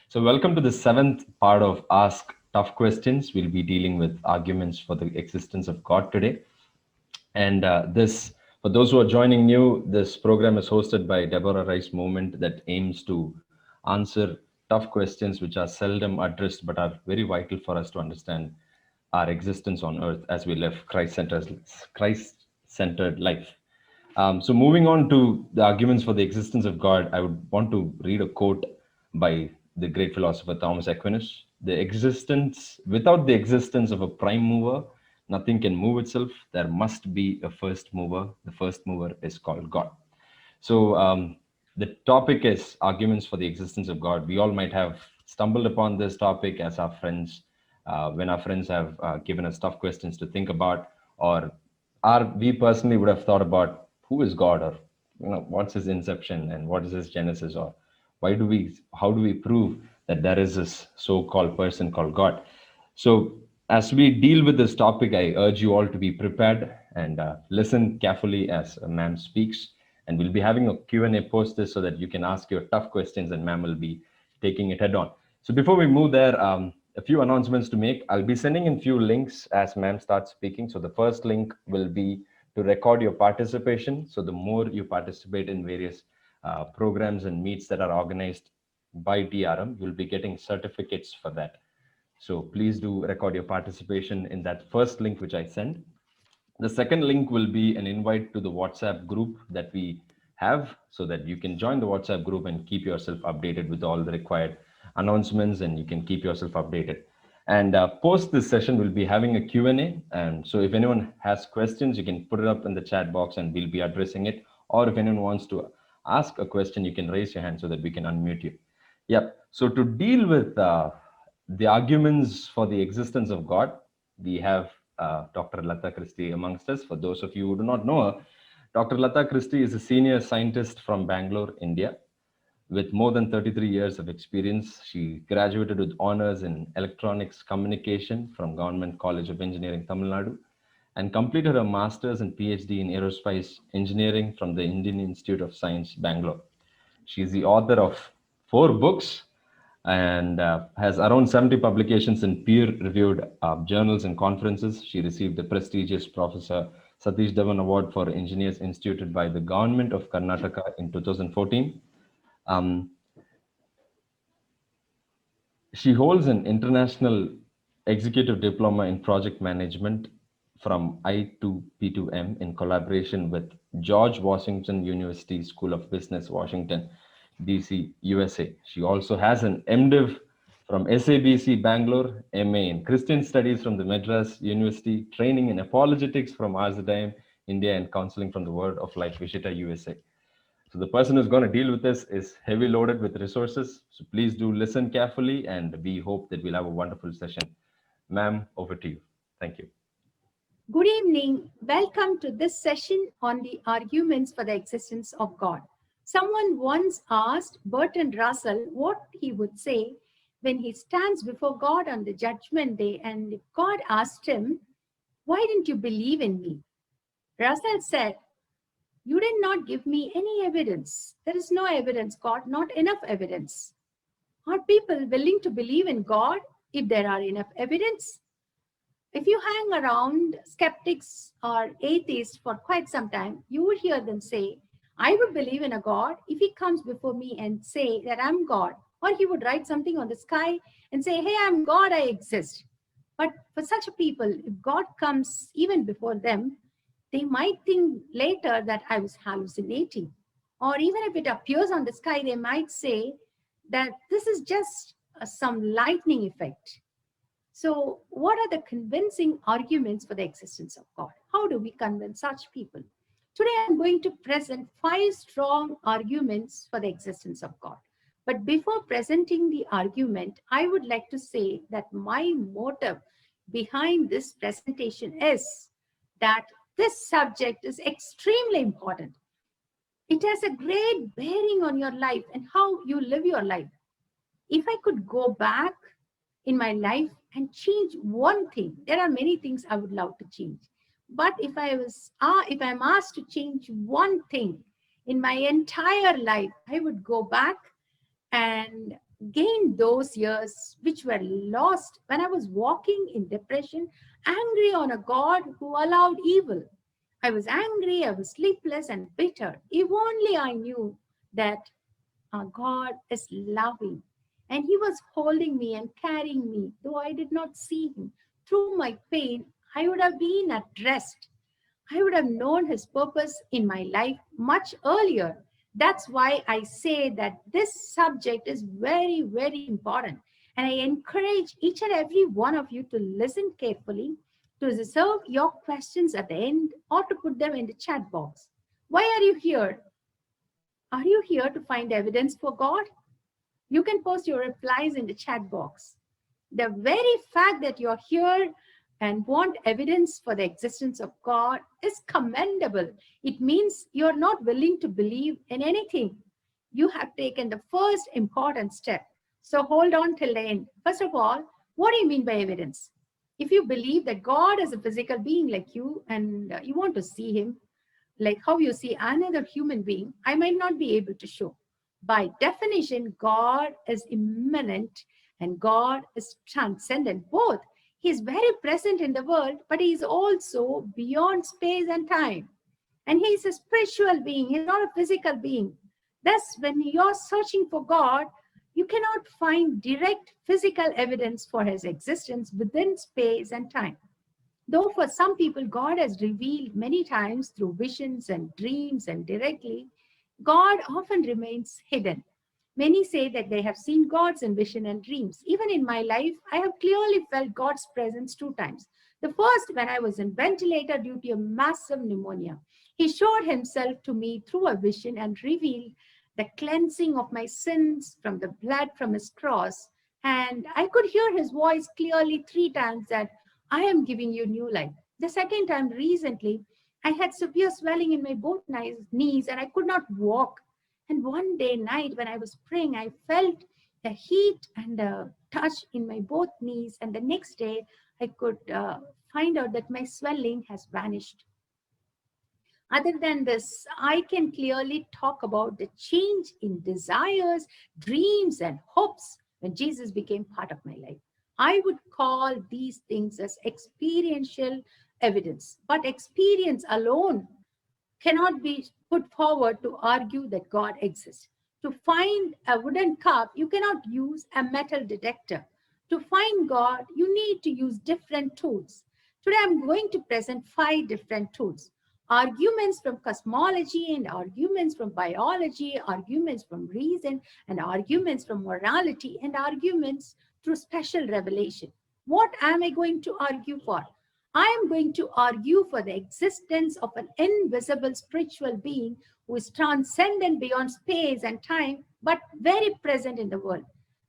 So, welcome to the seventh part of Ask Tough Questions. We'll be dealing with arguments for the existence of God today. And for those who are joining new, this program is hosted by Deborah Rice Movement that aims to answer tough questions which are seldom addressed but are very vital for us to understand our existence on earth as we live Christ-centered life. So, moving on to the arguments for the existence of God, I would want to read a quote by the great philosopher Thomas Aquinas. Without the existence of a prime mover, nothing can move itself. There must be a first mover. The first mover is called God. So, the topic is arguments for the existence of God. We all might have stumbled upon this topic as our friends, when our friends have given us tough questions to think about, or we personally would have thought about who is God, or what's his inception and what is his genesis, or how do we prove that there is this so-called person called God. So, as we deal with this topic, I urge you all to be prepared and listen carefully as ma'am speaks. And we'll be having a Q&A post this so that you can ask your tough questions and ma'am will be taking it head on. So before we move there, a few announcements to make. I'll be sending in few links as ma'am starts speaking. So the first link will be to record your participation. So the more you participate in various programs and meets that are organized by DRM, you'll be getting certificates for that. So please do record your participation in that first link which I send. The second link will be an invite to the WhatsApp group that we have so that you can join the WhatsApp group and keep yourself updated with all the required announcements, and you can keep yourself updated. And post this session, we'll be having a Q&A. And so if anyone has questions, you can put it up in the chat box and we'll be addressing it. Or if anyone wants to ask a question, you can raise your hand so that we can unmute you. Yep. So to deal with the arguments for the existence of God, we have Dr. Lata Christie amongst us. For those of you who do not know her, Dr. Lata Christie is a senior scientist from Bangalore, India. With more than 33 years of experience, she graduated with honors in electronics communication from Government College of Engineering, Tamil Nadu, and completed her master's and PhD in aerospace engineering from the Indian Institute of Science, Bangalore. She is the author of 4 books and has around 70 publications in peer-reviewed journals and conferences. She received the prestigious Professor Satish Dhawan Award for Engineers instituted by the Government of Karnataka in 2014. Um, she holds an international executive diploma in project management from I2P2M in collaboration with George Washington University School of Business, Washington, DC, USA. She also has an MDiv from SABC Bangalore, MA in Christian Studies from the Madras University, training in apologetics from Arzadime, India, and counseling from the Word of Life, Wichita, USA. So the person who's going to deal with this is heavy loaded with resources. So please do listen carefully, and we hope that we'll have a wonderful session. Ma'am, over to you. Thank you. Good evening. Welcome to this session on the arguments for the existence of God. Someone once asked Bertrand Russell what he would say when he stands before God on the judgment day, and if God asked him, "Why didn't you believe in me?" Russell said, "You did not give me any evidence. There is no evidence, God, not enough evidence." Are people willing to believe in God if there are enough evidence? If you hang around skeptics or atheists for quite some time, you would hear them say, "I would believe in a God if he comes before me and say that I'm God." Or he would write something on the sky and say, "Hey, I'm God, I exist." But for such a people, if God comes even before them, they might think later that I was hallucinating. Or even if it appears on the sky, they might say that this is just some lightning effect. So, what are the convincing arguments for the existence of God? How do we convince such people? Today, I'm going to present 5 strong arguments for the existence of God. But before presenting the argument, I would like to say that my motive behind this presentation is that this subject is extremely important. It has a great bearing on your life and how you live your life. If I could go back in my life and change one thing, there are many things I would love to change. But if I'm asked to change one thing in my entire life, I would go back and gained those years which were lost when I was walking in depression, angry on a God who allowed evil. I was angry, I was sleepless and bitter. If only I knew that our God is loving and He was holding me and carrying me, though I did not see Him. Through my pain, I would have been at rest. I would have known His purpose in my life much earlier. That's why I say that this subject is very, very important. And I encourage each and every one of you to listen carefully, to reserve your questions at the end, or to put them in the chat box. Why are you here? Are you here to find evidence for God? You can post your replies in the chat box. The very fact that you're here and want evidence for the existence of God is commendable. It means you're not willing to believe in anything. You have taken the first important step. So hold on till the end. First of all, what do you mean by evidence? If you believe that God is a physical being like you and you want to see Him, like how you see another human being, I might not be able to show. By definition, God is immanent and God is transcendent. Both. He is very present in the world, but He is also beyond space and time. And He is a spiritual being. He is not a physical being. Thus, when you're searching for God, you cannot find direct physical evidence for His existence within space and time. Though for some people, God has revealed many times through visions and dreams and directly, God often remains hidden. Many say that they have seen God's in vision and dreams. Even in my life, I have clearly felt God's presence 2 times. The first, when I was in ventilator due to a massive pneumonia. He showed Himself to me through a vision and revealed the cleansing of my sins from the blood from His cross. And I could hear His voice clearly 3 times that I am giving you new life. The second time recently, I had severe swelling in my both knees and I could not walk. And one day night when I was praying, I felt the heat and the touch in my both knees. And the next day, I could find out that my swelling has vanished. Other than this, I can clearly talk about the change in desires, dreams, and hopes when Jesus became part of my life. I would call these things as experiential evidence, but experience alone cannot be put forward to argue that God exists. To find a wooden cup, you cannot use a metal detector. To find God, you need to use different tools. Today, I'm going to present 5 different tools. Arguments from cosmology and arguments from biology, arguments from reason and arguments from morality and arguments through special revelation. What am I going to argue for? I am going to argue for the existence of an invisible spiritual being who is transcendent beyond space and time, but very present in the world.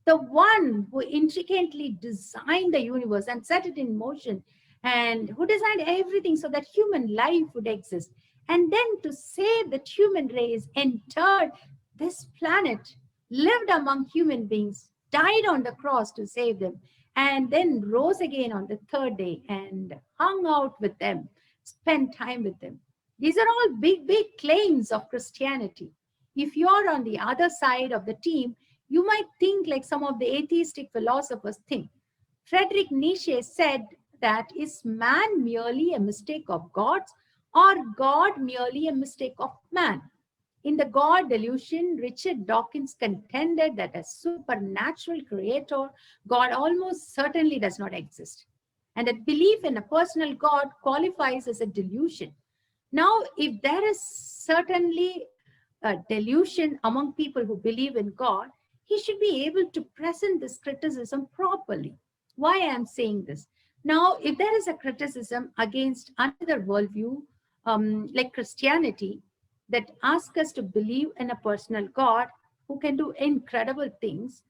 The one who intricately designed the universe and set it in motion, and who designed everything so that human life would exist. And then to save the human race, entered this planet, lived among human beings, died on the cross to save them, and then rose again on the 3rd day and hung out with them, spent time with them. These are all big, big claims of Christianity. If you're on the other side of the team, you might think like some of the atheistic philosophers think. Friedrich Nietzsche said that is man merely a mistake of gods or God merely a mistake of man? In the God delusion, Richard Dawkins contended that a supernatural creator, God almost certainly does not exist. And that belief in a personal God qualifies as a delusion. Now, if there is certainly a delusion among people who believe in God, he should be able to present this criticism properly. Why I am saying this? Now, if there is a criticism against another worldview, like Christianity, that asks us to believe in a personal God who can do incredible things,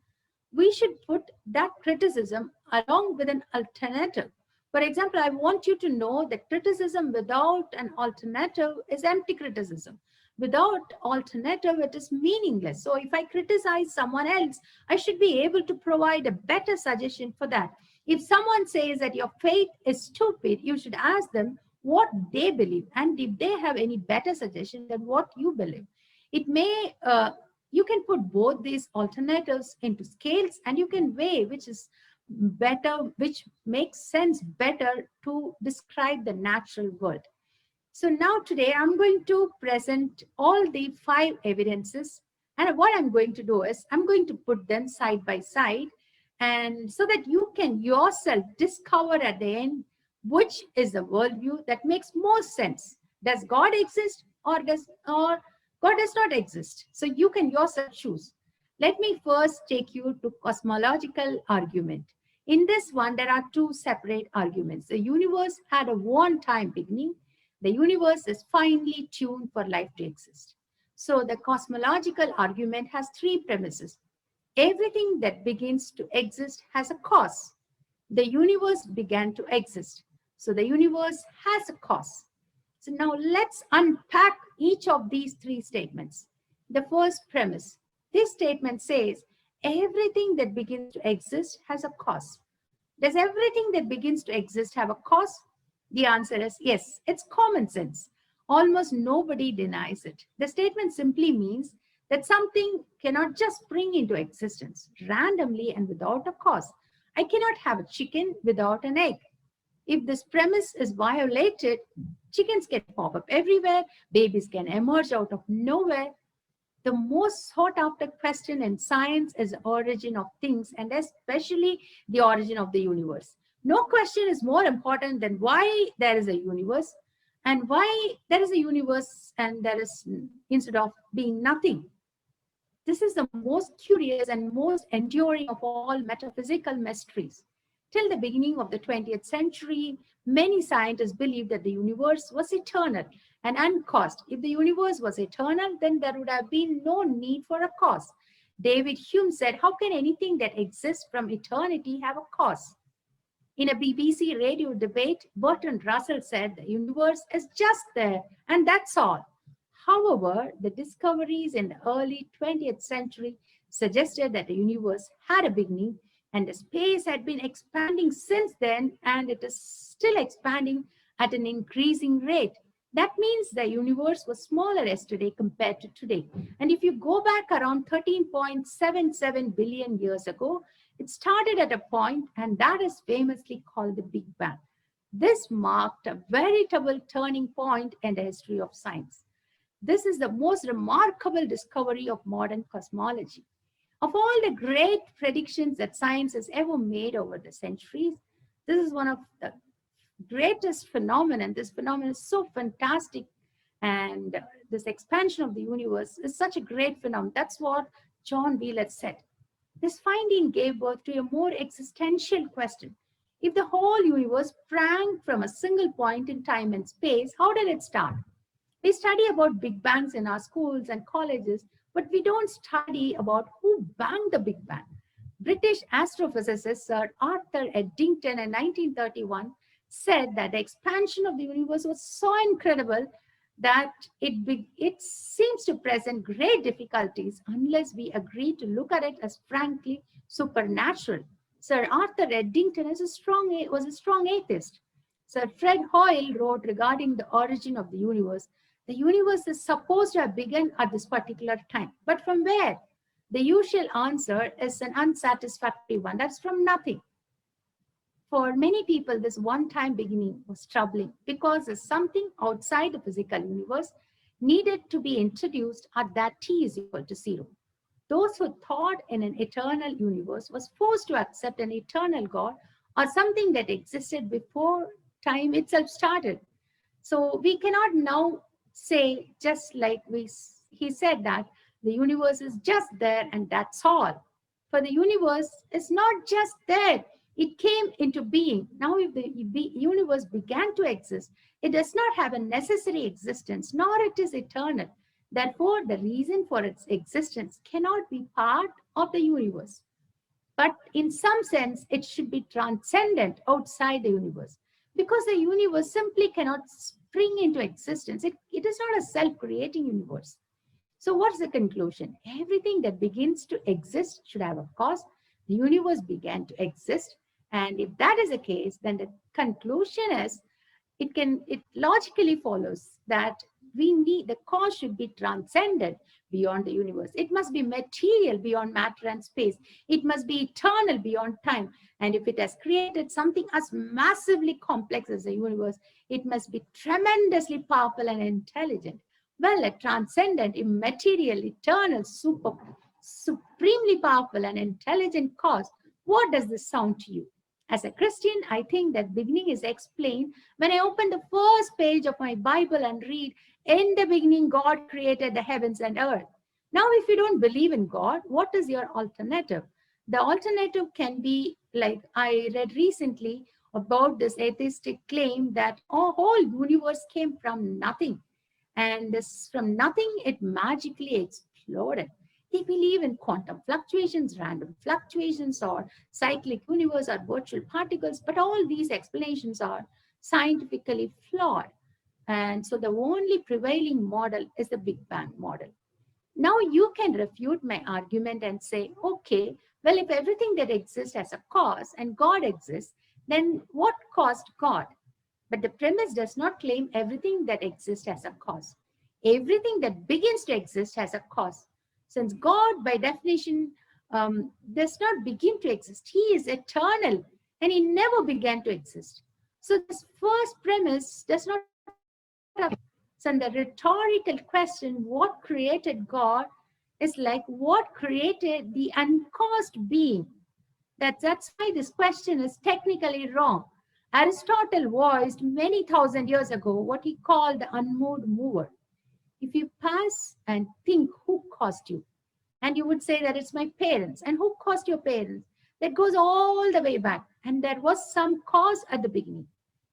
we should put that criticism along with an alternative. For example, I want you to know that criticism without an alternative is empty criticism. Without alternative, it is meaningless. So if I criticize someone else, I should be able to provide a better suggestion for that. If someone says that your faith is stupid, you should ask them what they believe and if they have any better suggestion than what you believe. It may You can put both these alternatives into scales and you can weigh which is better, which makes sense better to describe the natural world. So now today I'm going to present all the 5 evidences, and what I'm going to do is I'm going to put them side by side, and so that you can yourself discover at the end which is the worldview that makes most sense. Does God exist or God does not exist? So you can yourself choose. Let me first take you to cosmological argument. In this one, there are 2 separate arguments. The universe had a one-time beginning. The universe is finely tuned for life to exist. So the cosmological argument has 3 premises. Everything that begins to exist has a cause. The universe began to exist. So the universe has a cause. So now let's unpack each of these 3 statements. The first premise. This statement says everything that begins to exist has a cause. Does everything that begins to exist have a cause? The answer is yes. It's common sense. Almost nobody denies it. The statement simply means that something cannot just spring into existence randomly and without a cause. I cannot have a chicken without an egg. If this premise is violated, chickens can pop up everywhere, babies can emerge out of nowhere. The most sought after question in science is the origin of things, and especially the origin of the universe. No question is more important than why there is a universe and why there is a universe and there is, instead of being nothing. This is the most curious and most enduring of all metaphysical mysteries. Till the beginning of the 20th century, many scientists believed that the universe was eternal and uncaused. If the universe was eternal, then there would have been no need for a cause. David Hume said, "How can anything that exists from eternity have a cause?" In a BBC radio debate, Bertrand Russell said the universe is just there and that's all. However, the discoveries in the early 20th century suggested that the universe had a beginning and the space had been expanding since then, and it is still expanding at an increasing rate. That means the universe was smaller yesterday compared to today. And if you go back around 13.77 billion years ago, it started at a point, and that is famously called the Big Bang. This marked a veritable turning point in the history of science. This is the most remarkable discovery of modern cosmology. Of all the great predictions that science has ever made over the centuries, this is one of the greatest phenomenon. This phenomenon is so fantastic, and this expansion of the universe is such a great phenomenon. That's what John Wheeler said. This finding gave birth to a more existential question. If the whole universe sprang from a single point in time and space, how did it start? We study about big bangs in our schools and colleges, but we don't study about who banged the Big Bang. British astrophysicist Sir Arthur Eddington in 1931 said that the expansion of the universe was so incredible that it seems to present great difficulties unless we agree to look at it as frankly supernatural. Sir Arthur Eddington was a strong atheist. Sir Fred Hoyle wrote regarding the origin of the universe is supposed to have begun at this particular time. But from where? The usual answer is an unsatisfactory one. That's from nothing. For many people, this one-time beginning was troubling because there's something outside the physical universe needed to be introduced at that t is equal to 0. Those who thought in an eternal universe was forced to accept an eternal God or something that existed before time itself started. So we cannot now say, just like he said, that the universe is just there and that's all. For the universe is not just there, it came into being. Now if the universe began to exist, it does not have a necessary existence, nor it is eternal. Therefore, the reason for its existence cannot be part of the universe. But in some sense, it should be transcendent outside the universe, because the universe simply cannot spring into existence. It is not a self-creating universe. So what's the conclusion? Everything that begins to exist should have a cause. The universe began to exist. And if that is the case, then the conclusion is, it logically follows that the cause should be transcendent beyond the universe. It must be material beyond matter and space. It must be eternal beyond time. And if it has created something as massively complex as the universe, it must be tremendously powerful and intelligent. Well, a transcendent, immaterial, eternal, supremely powerful and intelligent cause. What does this sound to you? As a Christian, I think that beginning is explained when I open the first page of my Bible and read, "In the beginning, God created the heavens and earth." Now, if you don't believe in God, what is your alternative? The alternative can be like I read recently about this atheistic claim that our whole universe came from nothing. And this, from nothing, it magically exploded. They believe in quantum fluctuations, random fluctuations, or cyclic universe or virtual particles, but all these explanations are scientifically flawed. And so the only prevailing model is the Big Bang model. Now you can refute my argument and say, okay, well, if everything that exists has a cause and God exists, then what caused God? But the premise does not claim everything that exists has a cause. Everything that begins to exist has a cause. Since God, by definition, does not begin to exist, He is eternal and He never began to exist. So this first premise does not apply. So in the rhetorical question, what created God, is like what created the uncaused being. That's why this question is technically wrong. Aristotle voiced many thousand years ago what he called the unmoved mover. If you pass and think who caused you, and you would say that it's my parents, and who caused your parents? That goes all the way back, and there was some cause at the beginning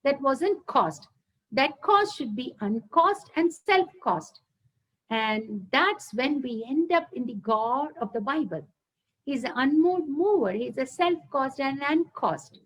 that wasn't caused. That cause should be uncaused and self-caused. And that's when we end up in the God of the Bible. He's an unmoved mover. He's a self-caused and uncaused.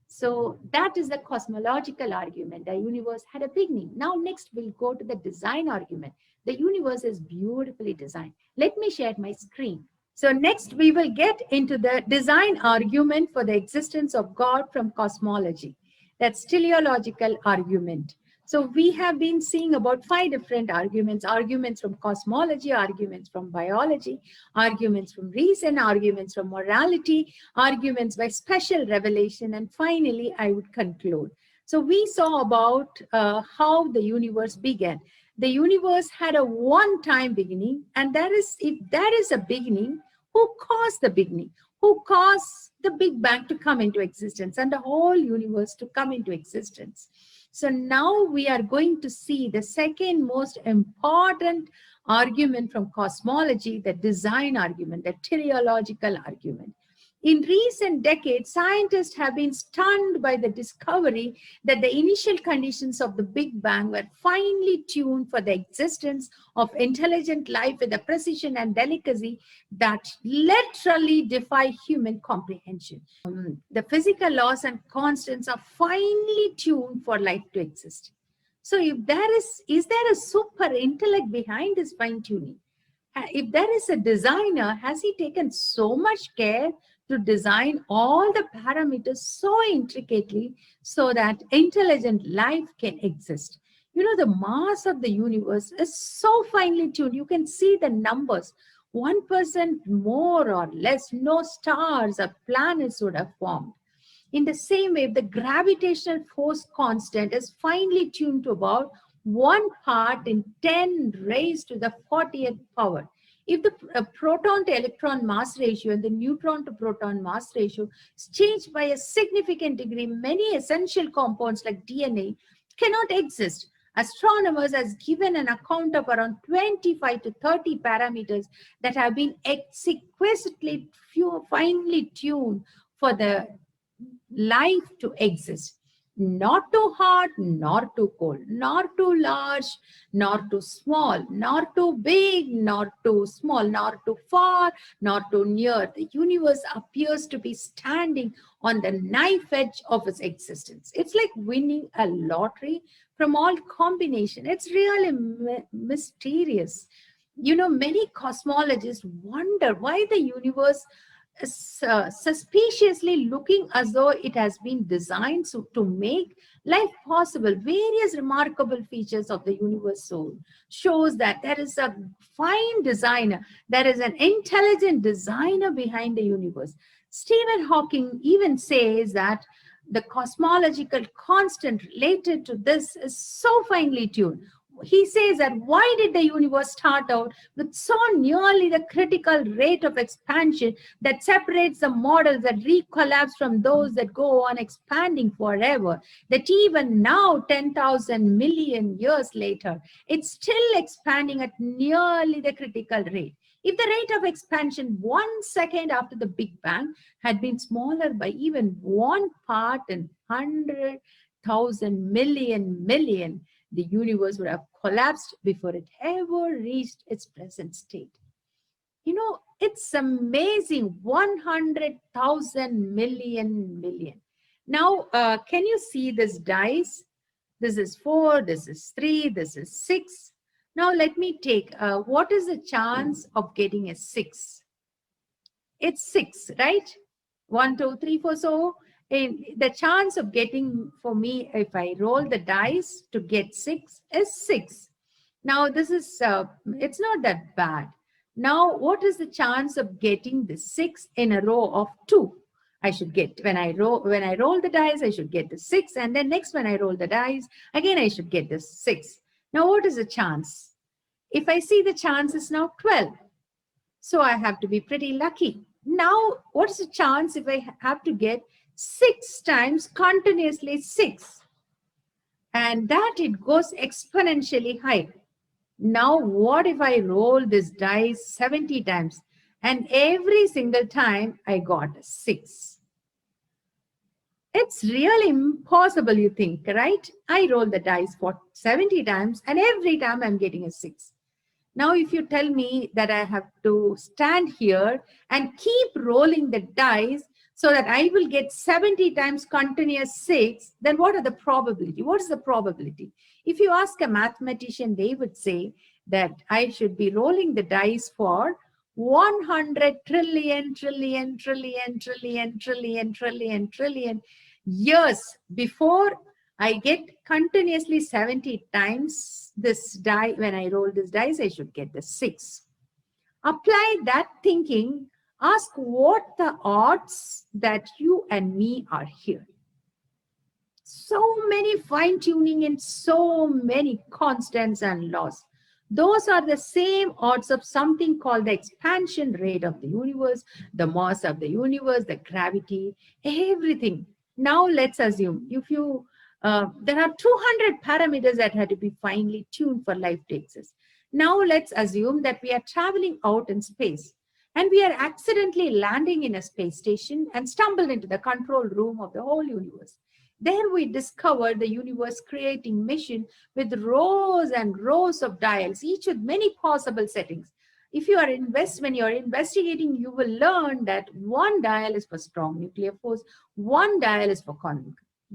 So that is the cosmological argument. The universe had a beginning. Now next we'll go to the design argument. The universe is beautifully designed. Let me share my screen. So next we will get into the design argument for the existence of God from cosmology. That's teleological argument. So we have been seeing about 5 different arguments: arguments from cosmology, arguments from biology, arguments from reason, arguments from morality, arguments by special revelation, and finally I would conclude. So we saw about how the universe began. The universe had a one-time beginning, and if that is a beginning, who caused the beginning? Who caused the Big Bang to come into existence and the whole universe to come into existence? So now we are going to see the second most important argument from cosmology, the design argument, the teleological argument. In recent decades, scientists have been stunned by the discovery that the initial conditions of the Big Bang were finely tuned for the existence of intelligent life with a precision and delicacy that literally defy human comprehension. The physical laws and constants are finely tuned for life to exist. So if is there a super intellect behind this fine tuning? If there is a designer, has he taken so much care to design all the parameters so intricately so that intelligent life can exist? You know, the mass of the universe is so finely tuned. You can see the numbers. 1% more or less, no stars or planets would have formed. In the same way, the gravitational force constant is finely tuned to about 1 part in 10 raised to the 40th power. If the proton to electron mass ratio and the neutron to proton mass ratio is changed by a significant degree, many essential compounds like DNA cannot exist. Astronomers has given an account of around 25 to 30 parameters that have been exquisitely finely tuned for the life to exist. Not too hot, nor too cold, nor too large, nor too small, nor too big, nor too small, nor too far, nor too near. The universe appears to be standing on the knife edge of its existence. It's like winning a lottery from all combination. It's really mysterious. You know, many cosmologists wonder why the universe suspiciously looking as though it has been designed to make life possible. Various remarkable features of the universe soul shows that there is a fine designer, there is an intelligent designer behind the universe. Stephen Hawking even says that the cosmological constant related to this is so finely tuned. He says that why did the universe start out with so nearly the critical rate of expansion that separates the models that recollapse from those that go on expanding forever, that even now, 10,000 million years later, it's still expanding at nearly the critical rate. If the rate of expansion 1 second after the Big Bang had been smaller by even one part in 100,000 million, the universe would have collapsed before it ever reached its present state. You know, it's amazing. 100,000 million. Now, can you see this dice? This is 4, this is 3, this is 6. Now, let me take, what is the chance of getting a 6? It's 6, right? 1, 2, 3, 4. So, the chance of getting, for me, if I roll the dice to get 6 is 6. Now, this is, it's not that bad. Now, what is the chance of getting the 6 in a row of 2? I should get, when I roll the dice, I should get the 6. And then next, when I roll the dice, again, I should get the 6. Now, what is the chance? If I see the chance is now 12. So I have to be pretty lucky. Now, what is the chance if I have to get 6 times continuously 6? And that it goes exponentially high. Now, what if I roll this dice 70 times and every single time I got a 6? It's really impossible, you think, right? I roll the dice for 70 times and every time I'm getting a 6. Now, if you tell me that I have to stand here and keep rolling the dice so that I will get 70 times continuous 6, then what are the probability? What is the probability? If you ask a mathematician, they would say that I should be rolling the dice for 100 trillion years before I get continuously 70 times this die. When I roll this dice, I should get the 6. Apply that thinking. Ask what the odds that you and me are here. So many fine tuning and so many constants and laws. Those are the same odds of something called the expansion rate of the universe, the mass of the universe, the gravity, everything. Now let's assume if you there are 200 parameters that had to be finely tuned for life to exist. Now let's assume that we are traveling out in space and we are accidentally landing in a space station and stumble into the control room of the whole universe. There we discover the universe creating machine with rows and rows of dials, each with many possible settings. If you are when you are investigating, you will learn that one dial is for strong nuclear force, one dial is for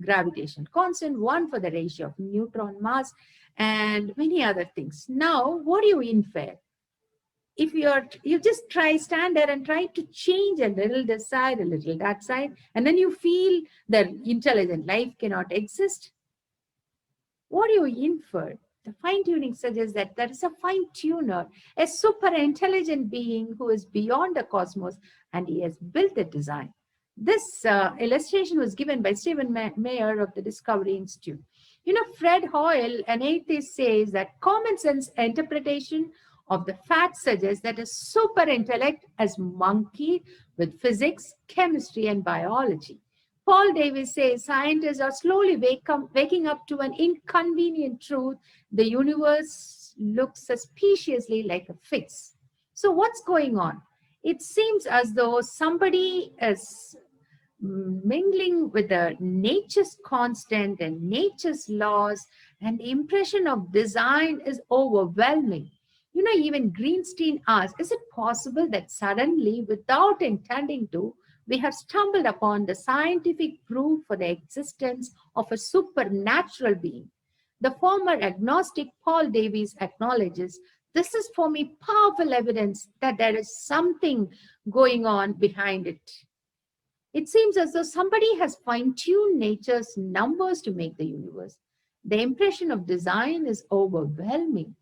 gravitation constant, one for the ratio of neutron mass, and many other things. Now, what do you infer? If you just stand there and try to change a little this side, a little that side, and then you feel that intelligent life cannot exist, what do you infer? The fine tuning suggests that there is a fine tuner, a super intelligent being who is beyond the cosmos, and he has built a design. This illustration was given by Stephen Mayer of the Discovery Institute. You know, Fred Hoyle, an atheist, says that common sense interpretation of the fact suggests that a super intellect has monkeyed with physics, chemistry, and biology. Paul Davies says scientists are slowly waking up to an inconvenient truth. The universe looks suspiciously like a fix. So what's going on? It seems as though somebody is mingling with the nature's constant and nature's laws, and the impression of design is overwhelming. You know, even Greenstein asked, is it possible that suddenly, without intending to, we have stumbled upon the scientific proof for the existence of a supernatural being? The former agnostic Paul Davies acknowledges This is for me powerful evidence that there is something going on behind it. It seems as though somebody has fine-tuned nature's numbers to make the universe. The impression of design is overwhelming.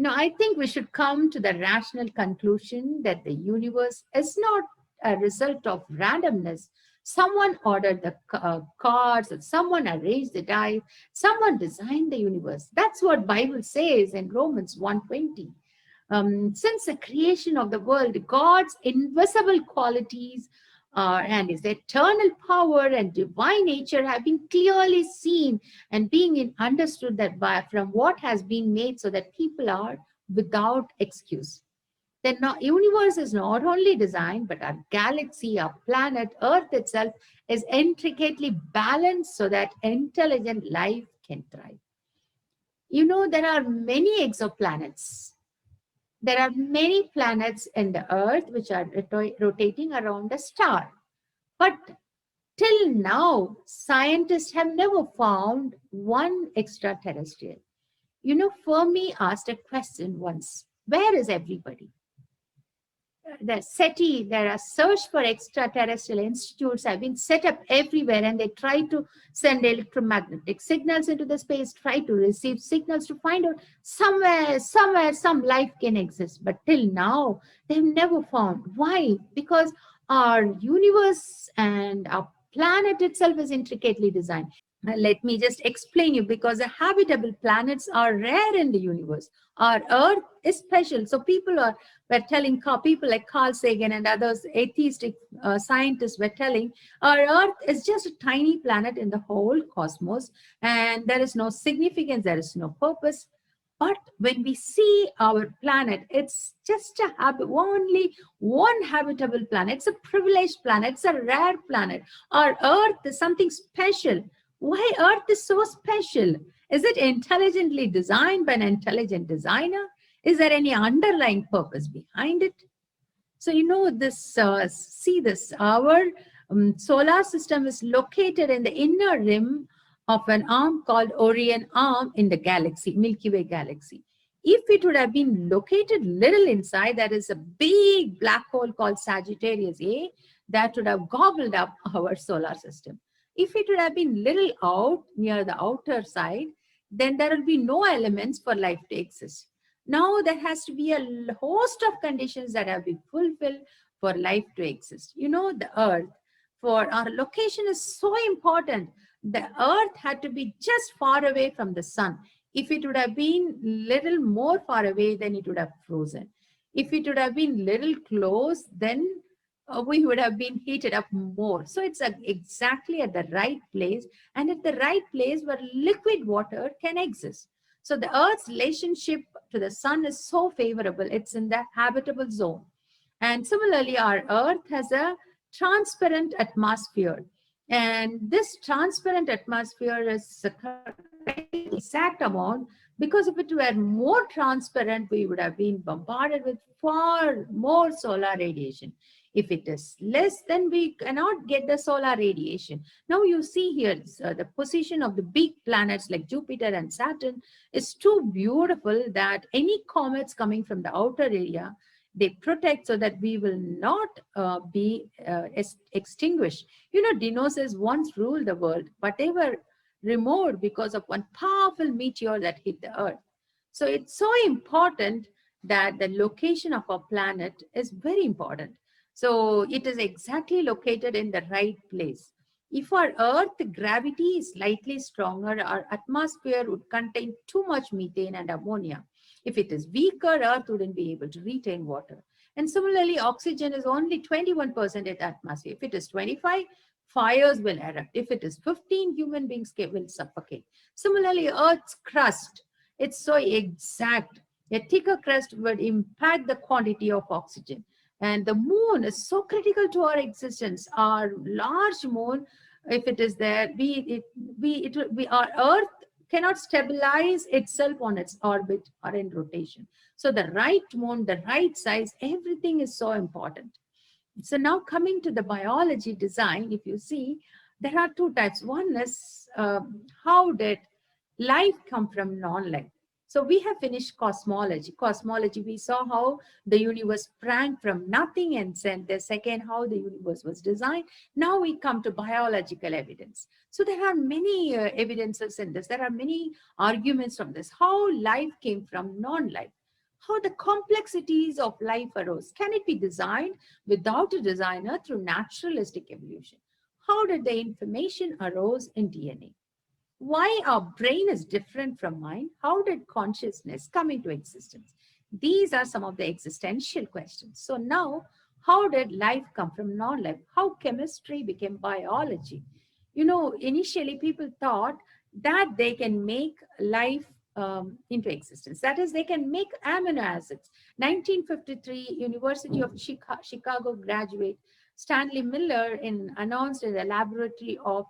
I think we should come to the rational conclusion that the universe is not a result of randomness. Someone ordered the cards, or someone arranged the dice, someone designed the universe. That's what Bible says in Romans 1:20. Since the creation of the world, God's invisible qualities and his eternal power and divine nature have been clearly seen and being understood that from what has been made, so that people are without excuse. The universe is not only designed, but our galaxy, our planet, Earth itself is intricately balanced so that intelligent life can thrive. There are many exoplanets. There are many planets in the Earth which are rotating around a star. But till now, scientists have never found one extraterrestrial. Fermi asked a question once: where is everybody? The SETI, there are search for extraterrestrial institutes have been set up everywhere, and they try to send electromagnetic signals into the space, try to receive signals to find out somewhere some life can exist. But till now, they've never found. Why? Because our universe and our planet itself is intricately designed. Let me just explain you, because the habitable planets are rare in the universe. Our Earth is special. So were telling, people like Carl Sagan and others, atheistic scientists were telling, our Earth is just a tiny planet in the whole cosmos, and there is no significance, there is no purpose. But when we see our planet, it's just only one habitable planet. It's a privileged planet. It's a rare planet. Our Earth is something special. Why Earth is so special? Is it intelligently designed by an intelligent designer? Is there any underlying purpose behind it? So, see this, our solar system is located in the inner rim of an arm called Orion Arm in the galaxy, Milky Way galaxy. If it would have been located little inside, there is a big black hole called Sagittarius A that would have gobbled up our solar system. If it would have been little out near the outer side, then there will be no elements for life to exist. Now there has to be a host of conditions that have been fulfilled for life to exist. The Earth, for our location is so important. The Earth had to be just far away from the sun. If it would have been little more far away, then it would have frozen. If it would have been little close, then we would have been heated up more. So it's exactly at the right place, and at the right place where liquid water can exist. So the Earth's relationship to the sun is so favorable. It's in the habitable zone. And similarly, our Earth has a transparent atmosphere. And this transparent atmosphere is the exact amount, because if it were more transparent, we would have been bombarded with far more solar radiation. If it is less, then we cannot get the solar radiation. Now you see here, the position of the big planets like Jupiter and Saturn is too beautiful that any comets coming from the outer area, they protect so that we will not be extinguished. Dinosaurs once ruled the world, but they were removed because of one powerful meteor that hit the Earth. So it's so important that the location of our planet is very important. So it is exactly located in the right place. If our Earth gravity is slightly stronger, our atmosphere would contain too much methane and ammonia. If it is weaker, Earth wouldn't be able to retain water. And similarly, oxygen is only 21% in the atmosphere. If it is 25, fires will erupt. If it is 15, human beings will suffocate. Similarly, Earth's crust, it's so exact. A thicker crust would impact the quantity of oxygen. And the moon is so critical to our existence. Our large moon, if it is there, our Earth cannot stabilize itself on its orbit or in rotation. So the right moon, the right size, everything is so important. So now coming to the biology design, if you see, there are two types. One is how did life come from non-life? So we have finished cosmology. Cosmology, we saw how the universe sprang from nothing, and then the second, how the universe was designed. Now we come to biological evidence. So there are many evidences in this. There are many arguments from this. How life came from non-life. How the complexities of life arose. Can it be designed without a designer through naturalistic evolution? How did the information arose in DNA? Why our brain is different from mind? How did consciousness come into existence? These are some of the existential questions. So now, how did life come from non-life? How chemistry became biology? Initially people thought that they can make life into existence. That is, they can make amino acids. 1953, University of Chicago graduate Stanley Miller announced in the laboratory of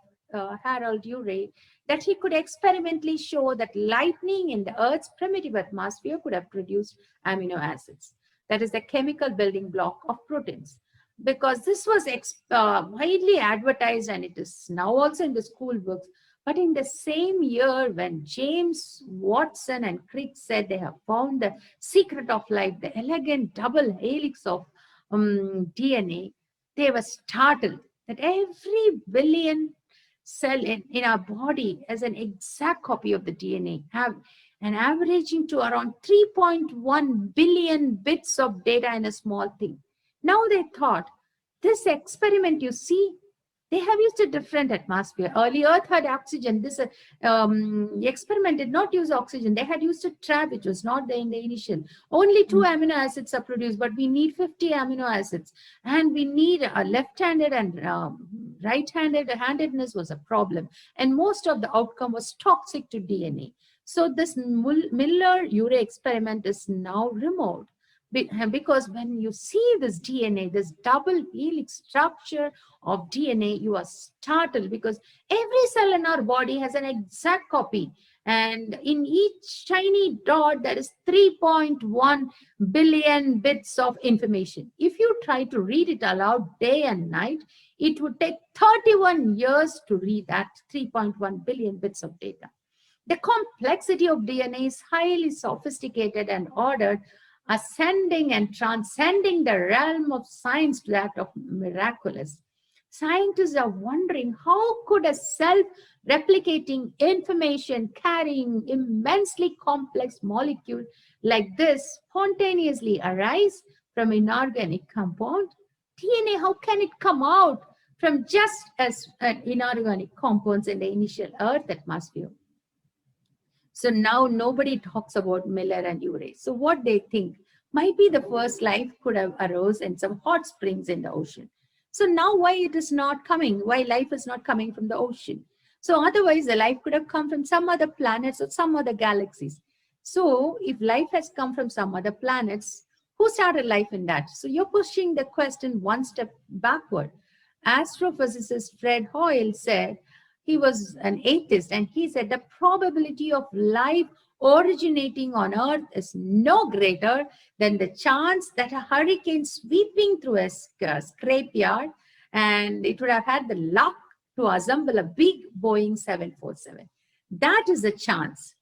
Harold Urey that he could experimentally show that lightning in the Earth's primitive atmosphere could have produced amino acids. That is the chemical building block of proteins. Because this was widely advertised, and it is now also in the school books. But in the same year, when James Watson and Crick said they have found the secret of life, the elegant double helix of DNA, they were startled that every billion cell in our body has an exact copy of the DNA, and averaging to around 3.1 billion bits of data in a small thing. Now they thought, this experiment you see, they have used a different atmosphere. Early Earth had oxygen. This experiment did not use oxygen. They had used a trap, which was not there in the initial. Only 2 amino acids are produced, but we need 50 amino acids. And we need a left-handed and right-handedness was a problem. And most of the outcome was toxic to DNA. So this Miller-Urey experiment is now removed. Because when you see this DNA, this double helix structure of DNA, you are startled because every cell in our body has an exact copy. And in each tiny dot, there is 3.1 billion bits of information. If you try to read it aloud day and night, it would take 31 years to read that 3.1 billion bits of data. The complexity of DNA is highly sophisticated and ordered, ascending and transcending the realm of science to that of miraculous. Scientists are wondering, how could a self-replicating information carrying immensely complex molecule like this spontaneously arise from inorganic compound? DNA, how can it come out from just as inorganic compounds in the initial Earth atmosphere? So now nobody talks about Miller and Urey. So what they think might be the first life could have arose in some hot springs in the ocean. So now why it is not coming? Why life is not coming from the ocean? So otherwise the life could have come from some other planets or some other galaxies. So if life has come from some other planets, who started life in that? So you're pushing the question one step backward. Astrophysicist Fred Hoyle said, he was an atheist, and he said the probability of life originating on Earth is no greater than the chance that a hurricane sweeping through a scrapyard, and it would have had the luck to assemble a big Boeing 747. That is a chance.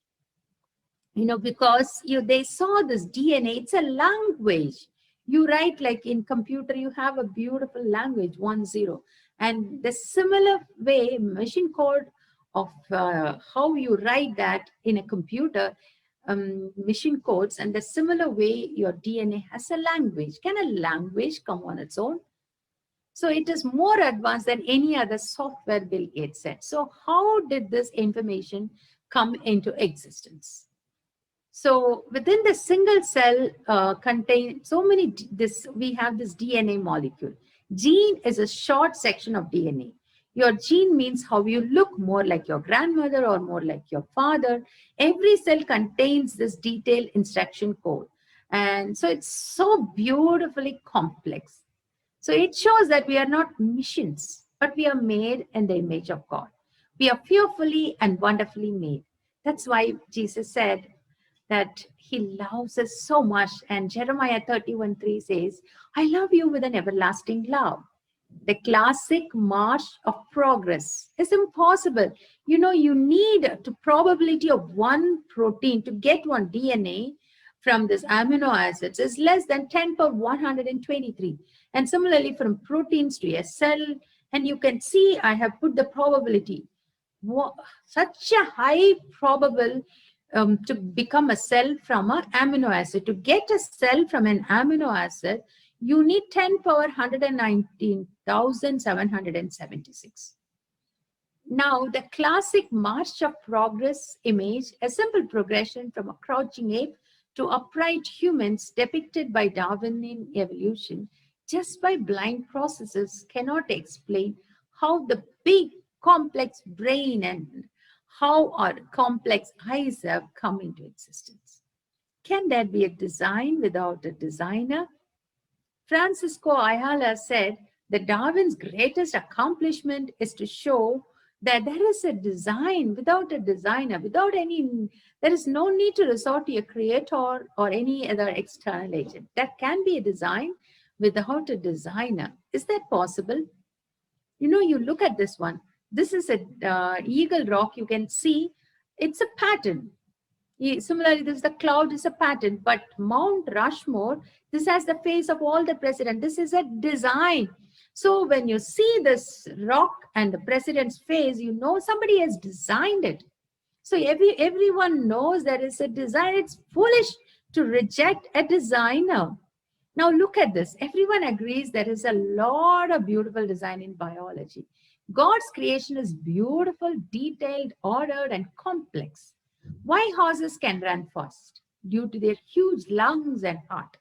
Because they saw this DNA, it's a language. You write like in computer, you have a beautiful language, 1-0. And the similar way, machine code of how you write that in a computer, machine codes, and the similar way your DNA has a language. Can a language come on its own? So it is more advanced than any other software, Bill Gates said. So how did this information come into existence? So within the single cell contain so many, we have this DNA molecule. Gene is a short section of DNA. Your gene means how you look, more like your grandmother or more like your father. Every cell contains this detailed instruction code. And so it's so beautifully complex. So it shows that we are not machines, but we are made in the image of God. We are fearfully and wonderfully made. That's why Jesus said that he loves us so much. And Jeremiah 31:3 says, I love you with an everlasting love. The classic march of progress is impossible. You need the probability of one protein to get one DNA from this amino acids is less than 10 per 123. And similarly, from proteins to a cell, and you can see I have put the probability. Such a high probable to become a cell from an amino acid. To get a cell from an amino acid, you need 10 power 119,776. Now, the classic march of progress image, a simple progression from a crouching ape to upright humans depicted by Darwinian evolution, just by blind processes, cannot explain how the big complex brain and how our complex eyes have come into existence. Can there be a design without a designer? Francisco Ayala said that Darwin's greatest accomplishment is to show that there is a design without a designer, there is no need to resort to a creator or any other external agent. There can be a design without a designer. Is that possible? You look at this one. This is a Eagle Rock. You can see it's a pattern. Similarly, the cloud is a pattern, but Mount Rushmore, this has the face of all the president. This is a design. So when you see this rock and the president's face, you know somebody has designed it. So everyone knows there is a design. It's foolish to reject a designer. Now look at this. Everyone agrees there is a lot of beautiful design in biology. God's creation is beautiful, detailed, ordered, and complex. Why horses can run fast? Due to their huge lungs and heart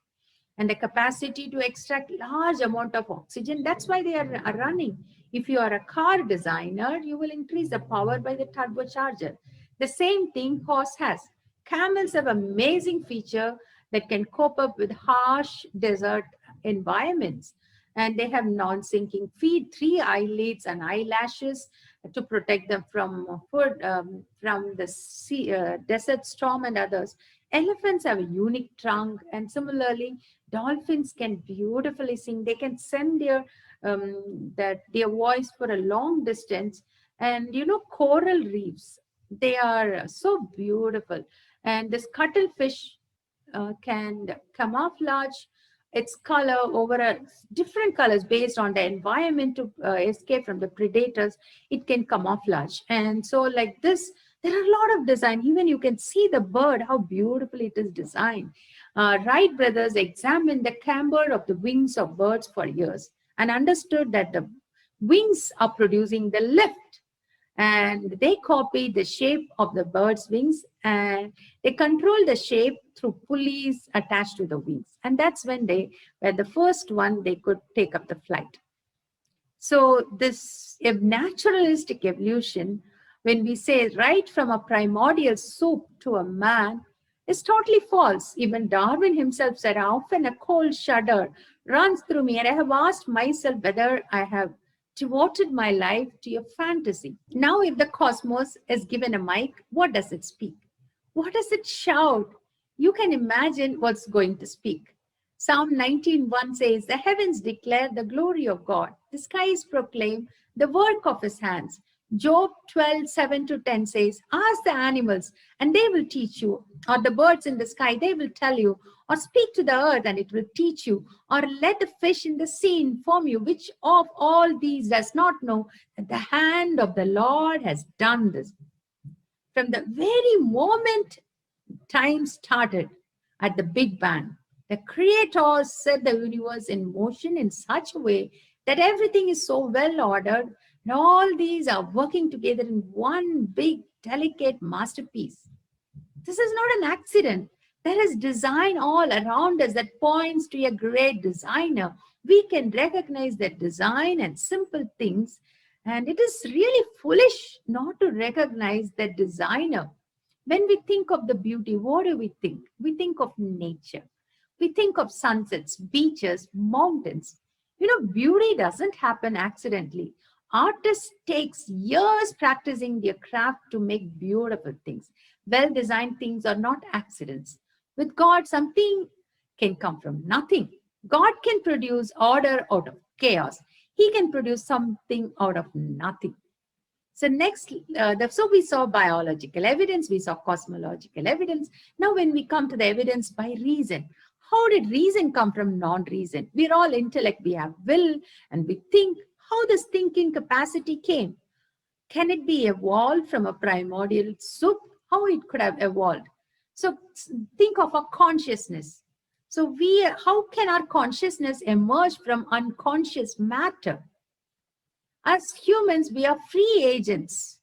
and the capacity to extract large amount of oxygen. That's why they are running. If you are a car designer, you will increase the power by the turbocharger. The same thing horse has. Camels have amazing feature that can cope up with harsh desert environments. And they have non-sinking feet, 3 eyelids and eyelashes to protect them from the sea, desert storm and others. Elephants have a unique trunk, and similarly, dolphins can beautifully sing. They can send their voice for a long distance. And coral reefs, they are so beautiful. And this cuttlefish can camouflage its color over different colors based on the environment to escape from the predators. It can camouflage. And so like this, there are a lot of design. Even you can see the bird, how beautifully it is designed. Wright brothers examined the camber of the wings of birds for years and understood that the wings are producing the lift. And they copied the shape of the bird's wings and they control the shape through pulleys attached to the wings. And that's when they were the first one they could take up the flight. So this naturalistic evolution, when we say right from a primordial soup to a man, is totally false. Even Darwin himself said, often a cold shudder runs through me and I have asked myself whether I have devoted my life to your fantasy. Now, if the cosmos is given a mic, what does it speak? What does it shout? You can imagine what's going to speak. Psalm 19:1 says, the heavens declare the glory of God. The skies proclaim the work of his hands. Job 12:7-10 says, ask the animals and they will teach you, or the birds in the sky, they will tell you, or speak to the earth and it will teach you, or let the fish in the sea inform you. Which of all these does not know that the hand of the Lord has done this? From the very moment time started at the Big Bang, the Creator set the universe in motion in such a way that everything is so well ordered, and all these are working together in one big, delicate masterpiece. This is not an accident. There is design all around us that points to a great designer. We can recognize that design and simple things, and it is really foolish not to recognize that designer. When we think of the beauty, what do we think? We think of nature. We think of sunsets, beaches, mountains. Beauty doesn't happen accidentally. Artists takes years practicing their craft to make beautiful things. Well-designed things are not accidents. With God, something can come from nothing. God can produce order out of chaos. He can produce something out of nothing. So next, so we saw biological evidence, we saw cosmological evidence. Now when we come to the evidence by reason, how did reason come from non-reason? We're all intellect, we have will, and we think. How this thinking capacity came? Can it be evolved from a primordial soup? How it could have evolved? So think of a consciousness. So how can our consciousness emerge from unconscious matter? As humans, we are free agents.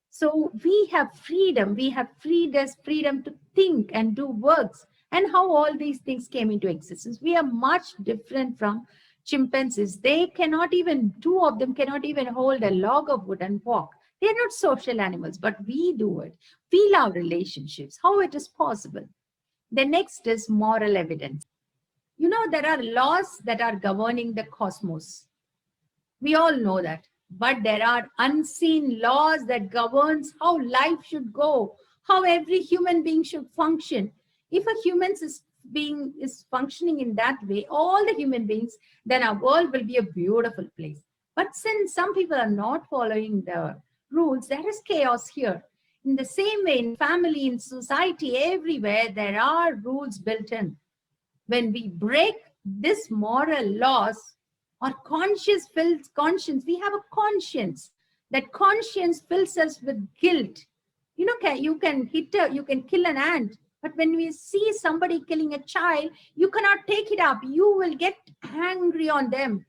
So we have freedom. We have freedom to think and do works. And how all these things came into existence. We are much different from chimpanzees. They cannot even, two of them cannot even hold a log of wood and walk. They're not social animals, but we do it. We love relationships. How it is possible? The next is moral evidence. You know, there are laws that are governing the cosmos. We all know that. But there are unseen laws that governs how life should go, how every human being should function. If a human is functioning in that way, all the human beings, then our world will be a beautiful place. But since some people are not following the rules, there is chaos here. In the same way, in family, in society, everywhere, there are rules built in. When we break this moral laws, our conscience, we have a conscience. That conscience fills us with guilt. You know, you can kill an ant, but when we see somebody killing a child, you cannot take it up. You will get angry on them.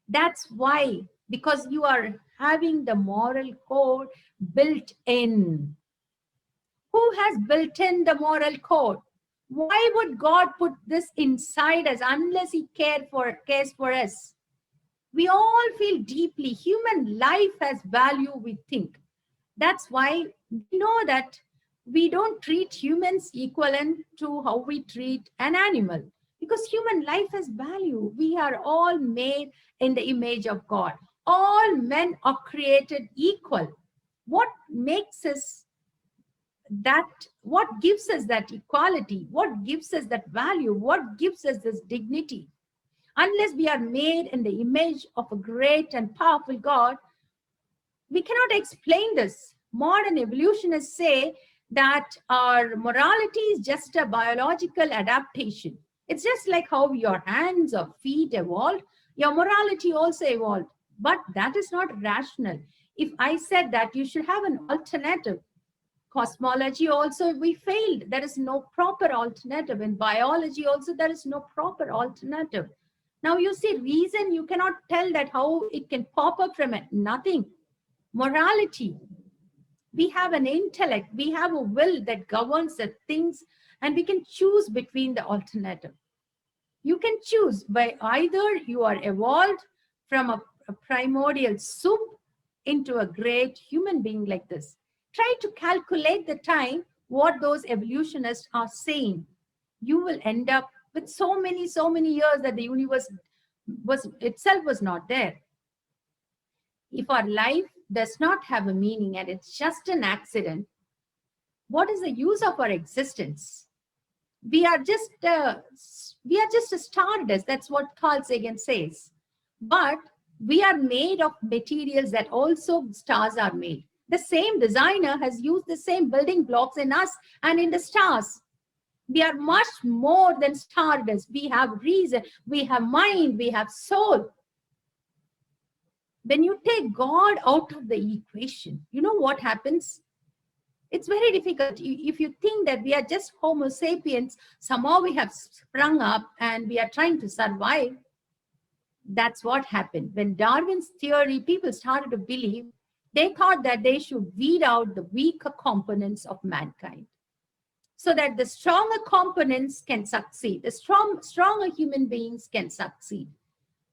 That's why, because you are having the moral code built in. Who has built in the moral code? Why would God put this inside us unless He cares for us? We all feel deeply. Human life has value, we think. That's why we know that we don't treat humans equivalent to how we treat an animal. Because human life has value. We are all made in the image of God. All men are created equal. What makes us that? What gives us that equality? What gives us that value? What gives us this dignity? Unless we are made in the image of a great and powerful God, we cannot explain this. Modern evolutionists say that our morality is just a biological adaptation. It's just like how your hands or feet evolved, your morality also evolved. But that is not rational. If I said that you should have an alternative, cosmology also we failed. There is no proper alternative. In biology also there is no proper alternative. Now you see, reason, you cannot tell that how it can pop up from it. Nothing. Morality. We have an intellect. We have a will that governs the things, and we can choose between the alternative. You can choose by either you are evolved from a primordial soup into a great human being like this. Try to calculate the time what those evolutionists are saying. You will end up with so many years that the universe was not there. If our life does not have a meaning and it's just an accident, what is the use of our existence? We are just a stardust. That's what Carl Sagan says. But we are made of materials that also stars are made. The same designer has used the same building blocks in us and in the stars. We are much more than stardust. We have reason, we have mind, we have soul. When you take God out of the equation, you know what happens? It's very difficult. If you think that we are just Homo sapiens, somehow we have sprung up and we are trying to survive, that's what happened. When Darwin's theory, people started to believe, they thought that they should weed out the weaker components of mankind, so that the stronger components can succeed. The stronger human beings can succeed.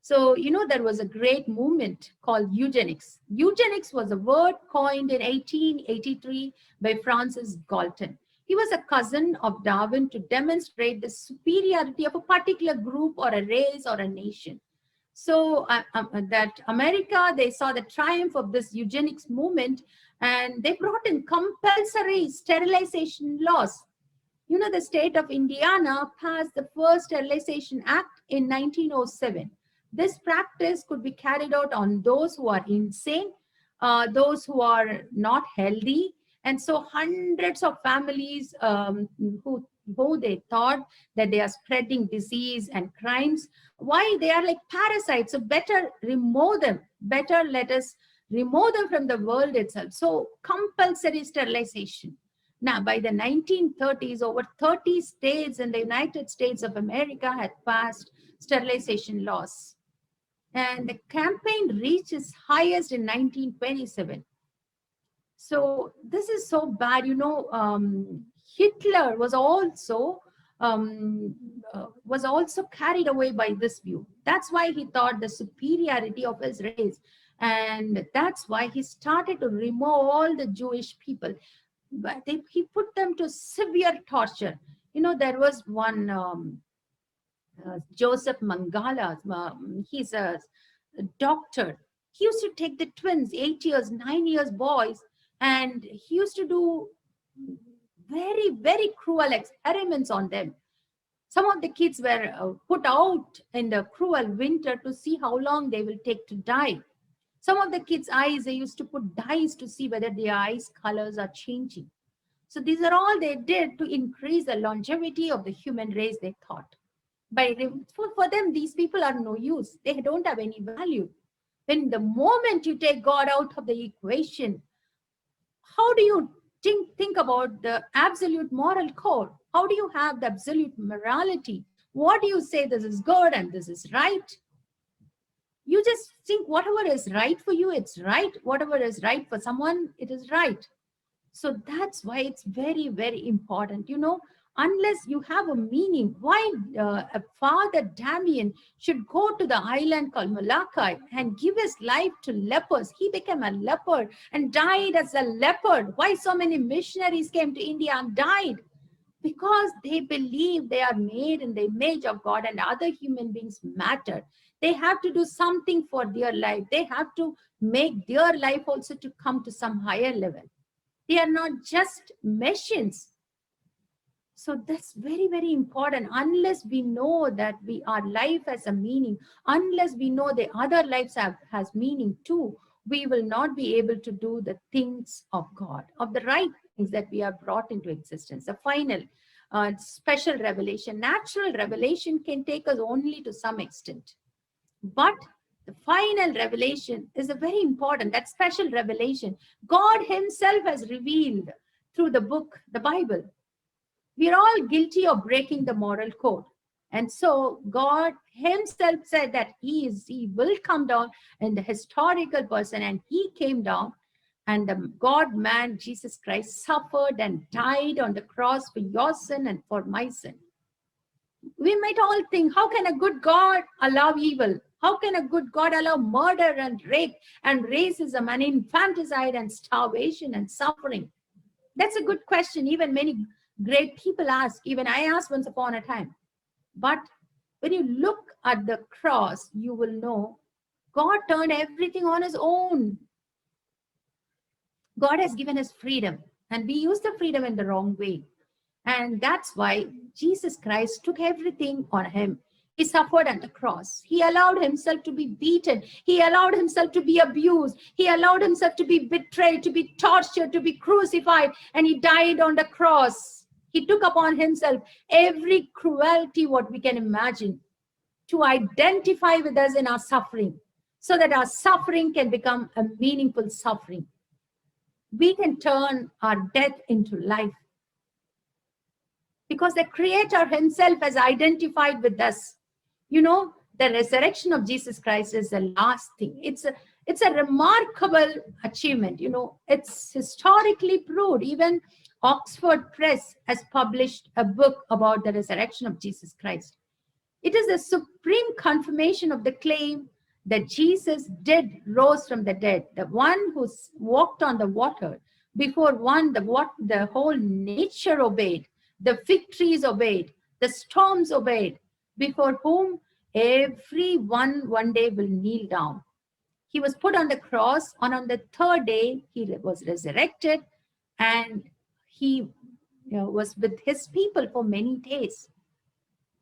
So, you know, there was a great movement called eugenics. Eugenics was a word coined in 1883 by Francis Galton. He was a cousin of Darwin to demonstrate the superiority of a particular group or a race or a nation. So that America, they saw the triumph of this eugenics movement, and they brought in compulsory sterilization laws. You know, the state of Indiana passed the first Sterilization Act in 1907. This practice could be carried out on those who are insane, those who are not healthy. And so hundreds of families who they thought that they are spreading disease and crimes, why they are like parasites. So better remove them. Better let us remove them from the world itself. So compulsory sterilization. Now, by the 1930s, over 30 states in the United States of America had passed sterilization laws. And the campaign reached its highest in 1927. So this is so bad. Hitler was also carried away by this view. That's why he thought the superiority of his race, and that's why he started to remove all the Jewish people. But he put them to severe torture. There was one Joseph Mangala. He's a doctor. He used to take the twins, 8 years, 9 years boys, and he used to do very, very cruel experiments on them. Some of the kids were put out in the cruel winter to see how long they will take to die. Some of the kids' eyes, they used to put dyes to see whether their eyes colors are changing. So these are all they did to increase the longevity of the human race, they thought. For them, these people are no use. They don't have any value. When the moment you take God out of the equation, how do you think about the absolute moral code? How do you have the absolute morality? What do you say this is good and this is right? You just think whatever is right for you, it's right. Whatever is right for someone, it is right. So that's why it's very, very important. Unless you have a meaning, why Father Damien should go to the island called Molokai and give his life to lepers. He became a leper and died as a leopard. Why so many missionaries came to India and died? Because they believe they are made in the image of God and other human beings matter. They have to do something for their life. They have to make their life also to come to some higher level. They are not just machines. So that's very, very important. Unless we know that our life has a meaning, unless we know the other lives has meaning too, we will not be able to do the things of God, of the right things that we are brought into existence. The final special revelation. Natural revelation can take us only to some extent. But the final revelation is a very important, that special revelation. God himself has revealed through the book, the Bible. We are all guilty of breaking the moral code. And so God himself said that he will come down in the historical person, and he came down, and the God-man, Jesus Christ, suffered and died on the cross for your sin and for my sin. We might all think, how can a good God allow evil? How can a good God allow murder and rape and racism and infanticide and starvation and suffering? That's a good question. Even many great people ask. Even I asked once upon a time. But when you look at the cross, you will know God turned everything on his own. God has given us freedom, and we use the freedom in the wrong way. And that's why Jesus Christ took everything on him. He suffered at the cross. He allowed himself to be beaten. He allowed himself to be abused. He allowed himself to be betrayed, to be tortured, to be crucified, and he died on the cross. He took upon himself every cruelty what we can imagine to identify with us in our suffering, so that our suffering can become a meaningful suffering. We can turn our death into life, because the Creator himself has identified with us. The resurrection of Jesus Christ is the last thing. It's a remarkable achievement. It's historically proved. Even Oxford Press has published a book about the resurrection of Jesus Christ. It is the supreme confirmation of the claim that Jesus did rose from the dead. The one who walked on the water, before the whole nature obeyed, the fig trees obeyed, the storms obeyed, before whom everyone one day will kneel down. He was put on the cross, and on the third day he was resurrected, and he was with his people for many days.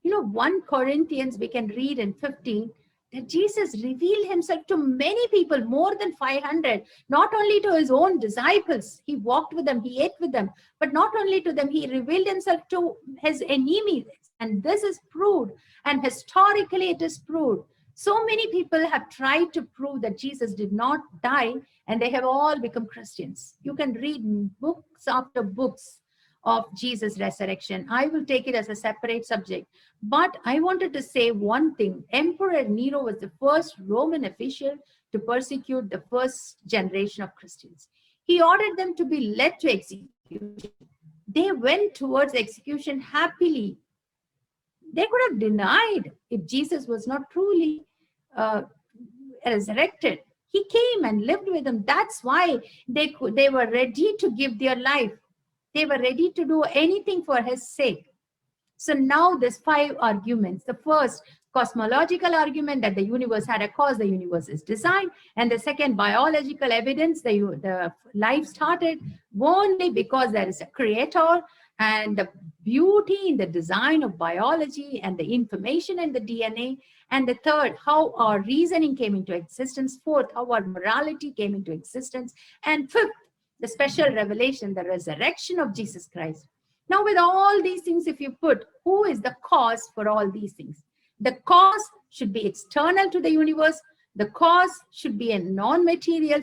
1 Corinthians, we can read in 15, that Jesus revealed himself to many people, more than 500, not only to his own disciples. He walked with them, he ate with them, but not only to them, he revealed himself to his enemies. And this is proved, and historically it is proved. So many people have tried to prove that Jesus did not die, and they have all become Christians. You can read books after books of Jesus' resurrection. I will take it as a separate subject. But I wanted to say one thing. Emperor Nero was the first Roman official to persecute the first generation of Christians. He ordered them to be led to execution. They went towards execution happily. They could have denied if Jesus was not truly resurrected. He came and lived with them. That's why they were ready to give their life. They were ready to do anything for his sake. So now there's 5 arguments. The first, cosmological argument that the universe had a cause, the universe is designed. And the second, biological evidence, the life started only because there is a creator, and the beauty in the design of biology and the information in the DNA. And the third, how our reasoning came into existence. Fourth, how our morality came into existence. And fifth, the special revelation, the resurrection of Jesus Christ. Now, with all these things, if you put, who is the cause for all these things? The cause should be external to the universe. The cause should be a non-material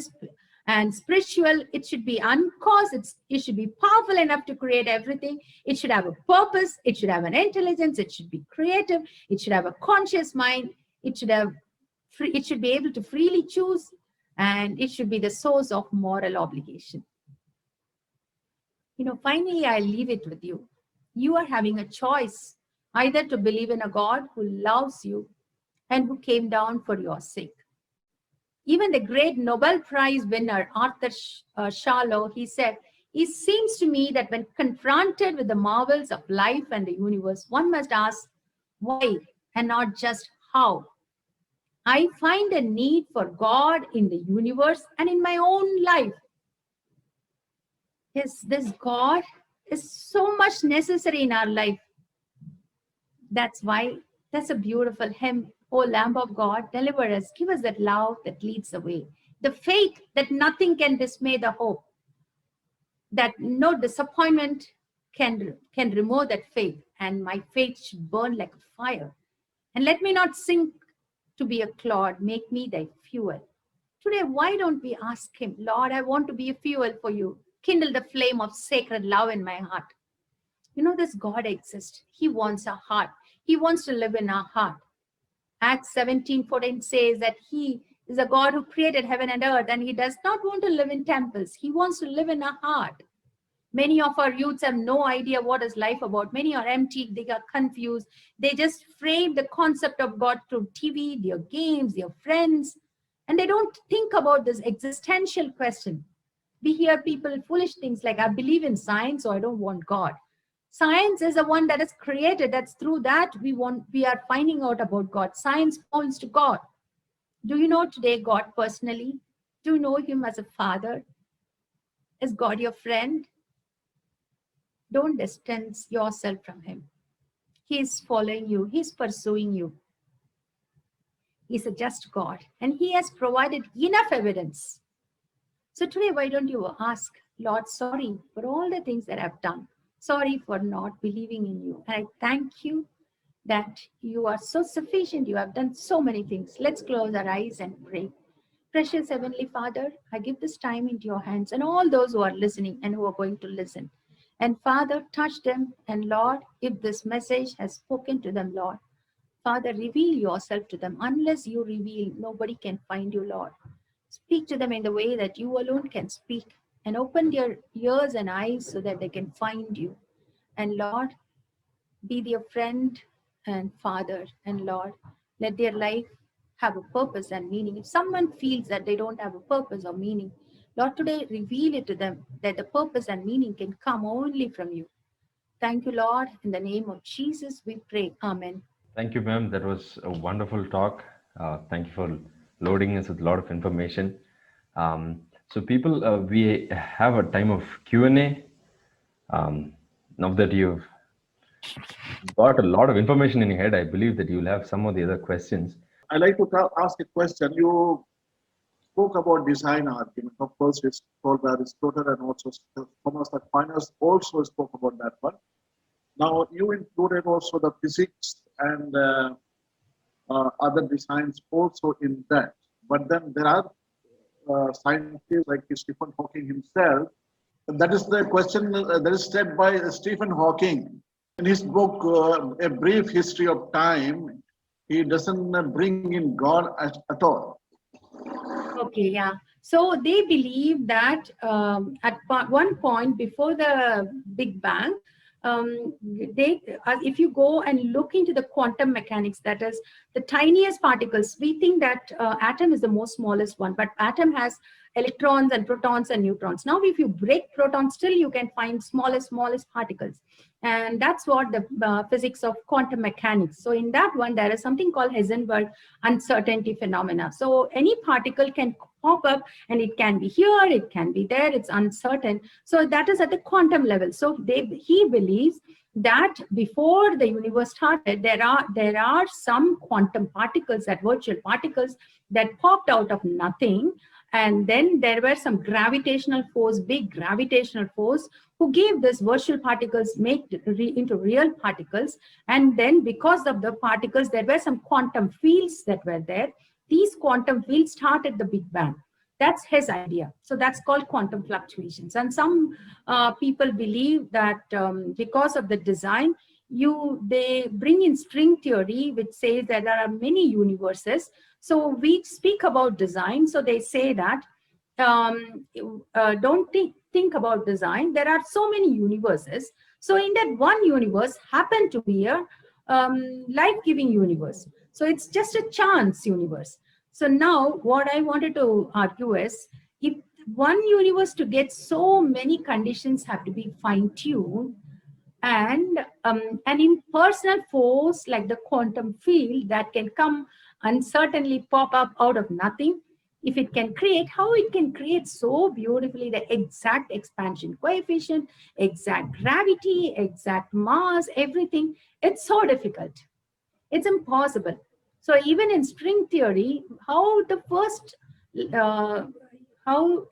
and spiritual. It should be uncaused. It should be powerful enough to create everything. It should have a purpose. It should have an intelligence. It should be creative. It should have a conscious mind. It should be able to freely choose. And it should be the source of moral obligation. Finally, I leave it with you. You are having a choice, either to believe in a God who loves you and who came down for your sake. Even the great Nobel Prize winner, Arthur Schawlow, he said, it seems to me that when confronted with the marvels of life and the universe, one must ask why and not just how. I find a need for God in the universe and in my own life. This God is so much necessary in our life. That's a beautiful hymn. O Lamb of God, deliver us. Give us that love that leads the way. The faith that nothing can dismay the hope. That no disappointment can remove that faith. And my faith should burn like a fire. And let me not sink to be a clod. Make me thy fuel. Today, why don't we ask him, Lord, I want to be a fuel for you. Kindle the flame of sacred love in my heart. This God exists. He wants our heart. He wants to live in our heart. Acts 17:14 says that he is a God who created heaven and earth, and he does not want to live in temples. He wants to live in our heart. Many of our youths have no idea what is life about. Many are empty. They are confused. They just frame the concept of God through TV, their games, their friends, and they don't think about this existential question. We hear people foolish things like, I believe in science, so I don't want God. Science is the one that is created. That's through that we are finding out about God. Science points to God. Do you know today God personally? Do you know him as a father? Is God your friend? Don't distance yourself from him. He is following you. He's pursuing you. He's a just God, and he has provided enough evidence. So today, why don't you ask, Lord, sorry for all the things that I've done. Sorry for not believing in you. And I thank you that you are so sufficient. You have done so many things. Let's close our eyes and pray. Precious Heavenly Father, I give this time into your hands and all those who are listening and who are going to listen. And Father, touch them. And Lord, if this message has spoken to them, Lord, Father, reveal yourself to them. Unless you reveal, nobody can find you, Lord. Speak to them in the way that you alone can speak, and open their ears and eyes so that they can find you. And Lord, be their friend and Father. And Lord, let their life have a purpose and meaning. If someone feels that they don't have a purpose or meaning, Lord, today reveal it to them that the purpose and meaning can come only from you. Thank you, Lord. In the name of Jesus, we pray. Amen. Thank you, ma'am. That was a wonderful talk. Thank you for loading us with a lot of information. So people, we have a time of Q&A. Now that you've got a lot of information in your head, I believe that you'll have some of the other questions. I like to ask a question. You spoke about design argument. Of course, it's called Aristotle and also Thomas Aquinas also spoke about that one. Now, you included also the physics and other designs also in that. But then there are scientists like Stephen Hawking himself. And that is the question that is said by Stephen Hawking in his book, A Brief History of Time. He doesn't bring in God at all. Okay, yeah. So they believe that at one point before the Big Bang, if you go and look into the quantum mechanics, that is the tiniest particles, we think that atom is the most smallest one, but atom has electrons and protons and neutrons. Now, if you break protons, still you can find smallest particles. And that's what the physics of quantum mechanics. So in that one, there is something called Heisenberg uncertainty phenomena. So any particle can pop up and it can be here, it can be there, it's uncertain. So that is at the quantum level. So he believes that before the universe started, there are some quantum particles, that virtual particles that popped out of nothing. And then there were some gravitational force, big gravitational force, who gave this virtual particles into real particles. And then because of the particles, there were some quantum fields that were there. These quantum fields started the Big Bang. That's his idea. So that's called quantum fluctuations. And some people believe that because of the design, they bring in string theory, which says that there are many universes. So we speak about design. So they say that don't think about design. There are so many universes. So in that one universe happened to be a life-giving universe. So it's just a chance universe. So now what I wanted to argue is, if one universe to get so many conditions have to be fine-tuned, and an impersonal force like the quantum field that can come uncertainly pop up out of nothing, if it can create, how it can create so beautifully the exact expansion coefficient, exact gravity, exact mass, everything, it's so difficult. It's impossible. So even in string theory, how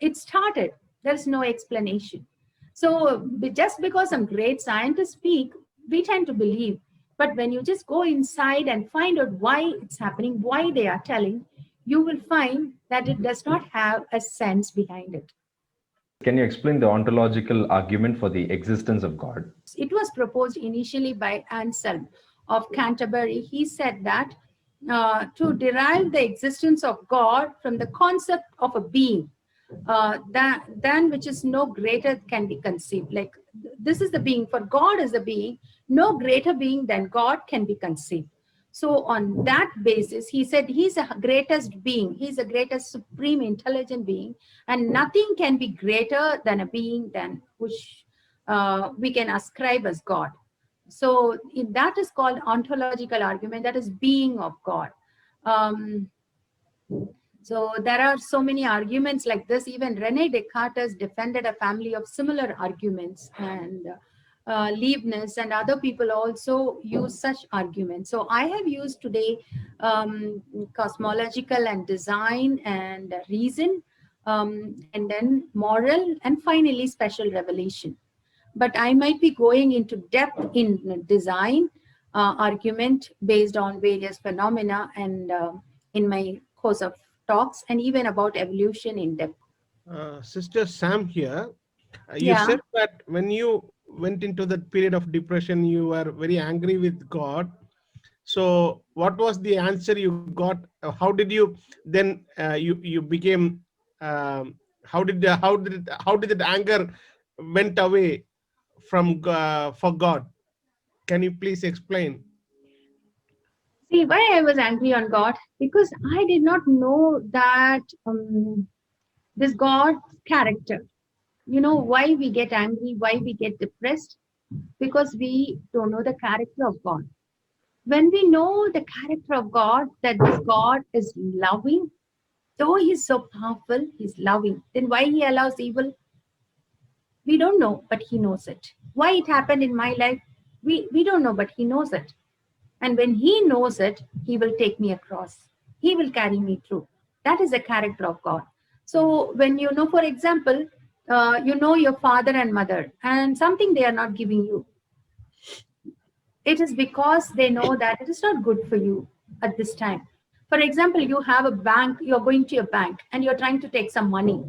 it started, there's no explanation. So just because some great scientists speak, we tend to believe. But when you just go inside and find out why it's happening, why they are telling, you will find that it does not have a sense behind it. Can you explain the ontological argument for the existence of God? It was proposed initially by Anselm of Canterbury. He said that to derive the existence of God from the concept of a being, than which is no greater can be conceived. Like, this is the being, for God is the being, no greater being than God can be conceived. So on that basis, he said he's the greatest being, he's the greatest supreme intelligent being, and nothing can be greater than a being than which we can ascribe as God. So that is called ontological argument, that is being of God. So there are so many arguments like this. Even Rene Descartes has defended a family of similar arguments, and Leibniz and other people also use such arguments. So I have used today cosmological and design and reason, and then moral, and finally special revelation. But I might be going into depth in design argument based on various phenomena, and in my course of talks, and even about evolution in depth. Sister Sam here, you said that when you went into that period of depression, you were very angry with God. So what was the answer you got? How did you then you became how did that anger went away from for God? Can you please explain? See, why I was angry on God? Because I did not know that this God's character. You know why we get angry, why we get depressed? Because we don't know the character of God. When we know the character of God, that this God is loving, though he's so powerful, he's loving, then why he allows evil? We don't know, but he knows it. Why it happened in my life? We don't know, but he knows it. And when he knows it, he will take me across. He will carry me through. That is the character of God. So when you know, for example, you know your father and mother, and something they are not giving you, it is because they know that it is not good for you at this time. For example, you have a bank, you're going to your bank and you're trying to take some money,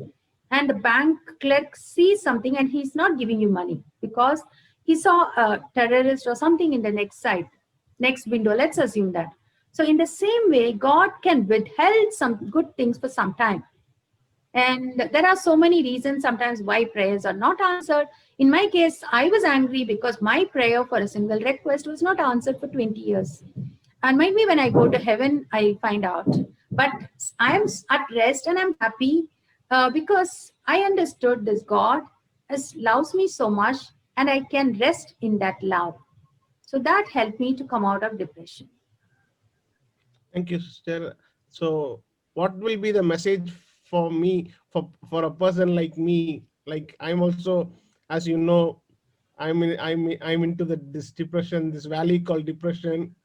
and the bank clerk sees something and he's not giving you money because he saw a terrorist or something in the next side, next window. Let's assume that. So in the same way, God can withhold some good things for some time. And there are so many reasons sometimes why prayers are not answered. In my case, I was angry because my prayer for a single request was not answered for 20 years. And maybe when I go to heaven, I'll find out. But I am at rest and I'm happy because I understood this God loves me so much and I can rest in that love. So that helped me to come out of depression. Thank you, sister. So what will be the message for me, for a person like me? Like I'm also, as you know, I'm into this depression, this valley called depression.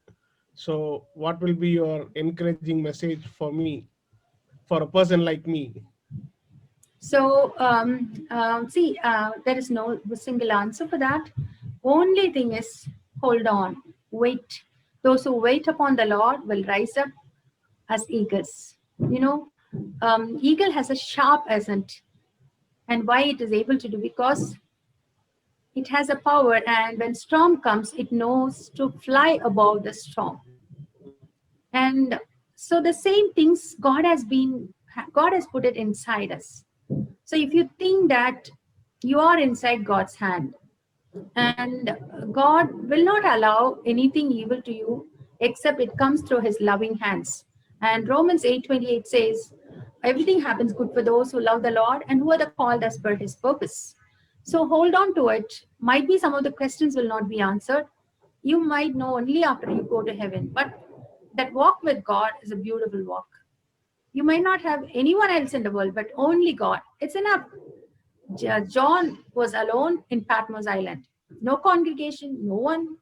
So what will be your encouraging message for me, for a person like me? So see, there is no single answer for that. Only thing is, hold on, wait. Those who wait upon the Lord will rise up as eagles. You know, eagle has a sharp ascent. And why it is able to do? Because it has a power, and when storm comes, it knows to fly above the storm. And so the same things God has put it inside us. So if you think that you are inside God's hand, and God will not allow anything evil to you except it comes through his loving hands. And Romans 8:28 says, everything happens good for those who love the Lord and who are the called as per his purpose. So hold on to it. Might be some of the questions will not be answered. You might know only after you go to heaven. But that walk with God is a beautiful walk. You might not have anyone else in the world, but only God. It's enough. John was alone in Patmos Island. No congregation, no one.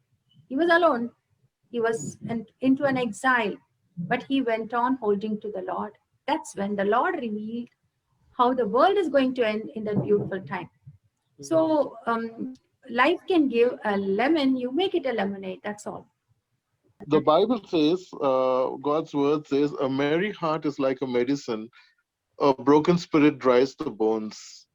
He was alone. He was into an exile, but he went on holding to the Lord. That's when the Lord revealed how the world is going to end in that beautiful time. So life can give a lemon, you make it a lemonade, that's all. The Bible says, God's word says, a merry heart is like a medicine, a broken spirit dries the bones.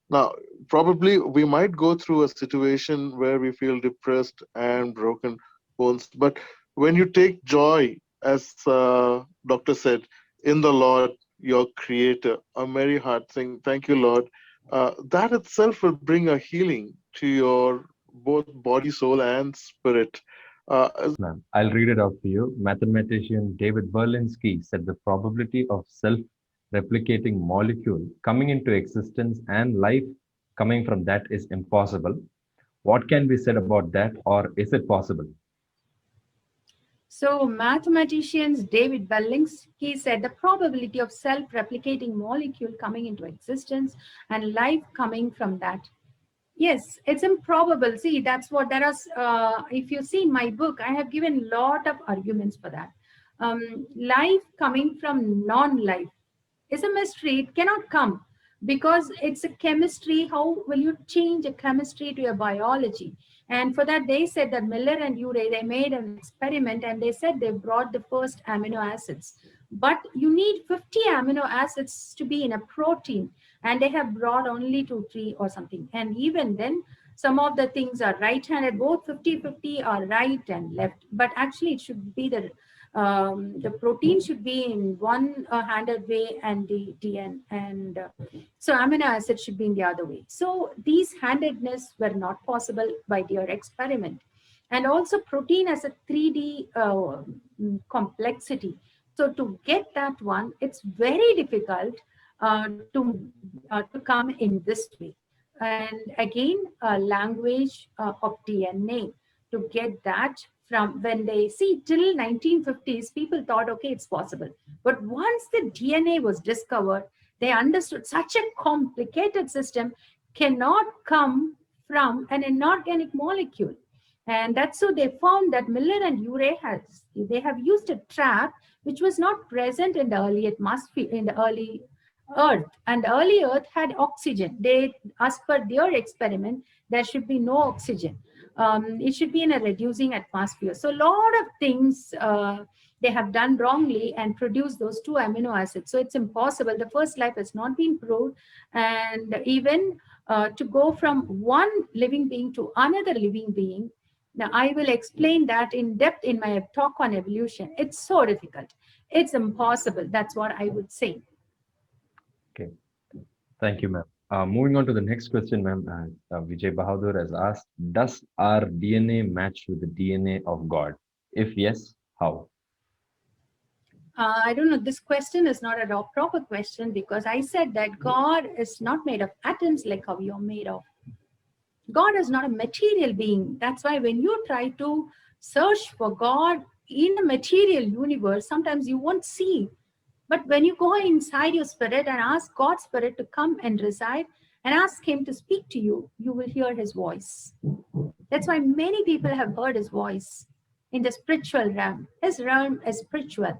Now, probably we might go through a situation where we feel depressed and broken bones, but when you take joy, as Doctor said, in the Lord, your Creator, a merry heart, saying, thank you, Lord, that itself will bring a healing to your both body, soul, and spirit. Ma'am, I'll read it out for you. Mathematician David Berlinski said the probability of self-replicating molecule coming into existence and life coming from that is impossible. What can be said about that, or is it possible? So mathematicians David Berlinski said the probability of self-replicating molecule coming into existence and life coming from that. Yes, it's improbable. See, that's what there is. If you see my book, I have given a lot of arguments for that. Life coming from non-life is a mystery. It cannot come because it's a chemistry. How will you change a chemistry to a biology? And for that, they said that Miller and Urey, they made an experiment and they said they brought the first amino acids. But you need 50 amino acids to be in a protein. And they have brought only 2, 3 or something. And even then, some of the things are right-handed, both 50-50 are right and left. But actually, it should be the protein should be in one-handed way and the DNA. And so amino acids should be in the other way. So these handedness were not possible by their experiment. And also protein has a 3D complexity. So to get that one, it's very difficult to come in this way. And again, language of DNA to get that from when they see till 1950s, people thought, okay, it's possible. But once the DNA was discovered, they understood such a complicated system cannot come from an inorganic molecule. And that's so they found that Miller and Urey they have used a trap which was not present in the early atmosphere, in the early Earth. And the early Earth had oxygen. They, as per their experiment, there should be no oxygen. It should be in a reducing atmosphere. So a lot of things they have done wrongly and produced those 2 amino acids. So it's impossible. The first life has not been proved. And even to go from one living being to another living being, now I will explain that in depth in my talk on evolution. It's so difficult. It's impossible. That's what I would say. Okay. Thank you, ma'am. Moving on to the next question, ma'am. Vijay Bahadur has asked, does our DNA match with the DNA of God? If yes, how? I don't know, this question is not a proper question, because I said that God is not made of atoms like how you're made of. God is not a material being. That's why when you try to search for God in the material universe, sometimes you won't see. But when you go inside your spirit and ask God's spirit to come and reside and ask him to speak to you, you will hear his voice. That's why many people have heard his voice in the spiritual realm. His realm is spiritual.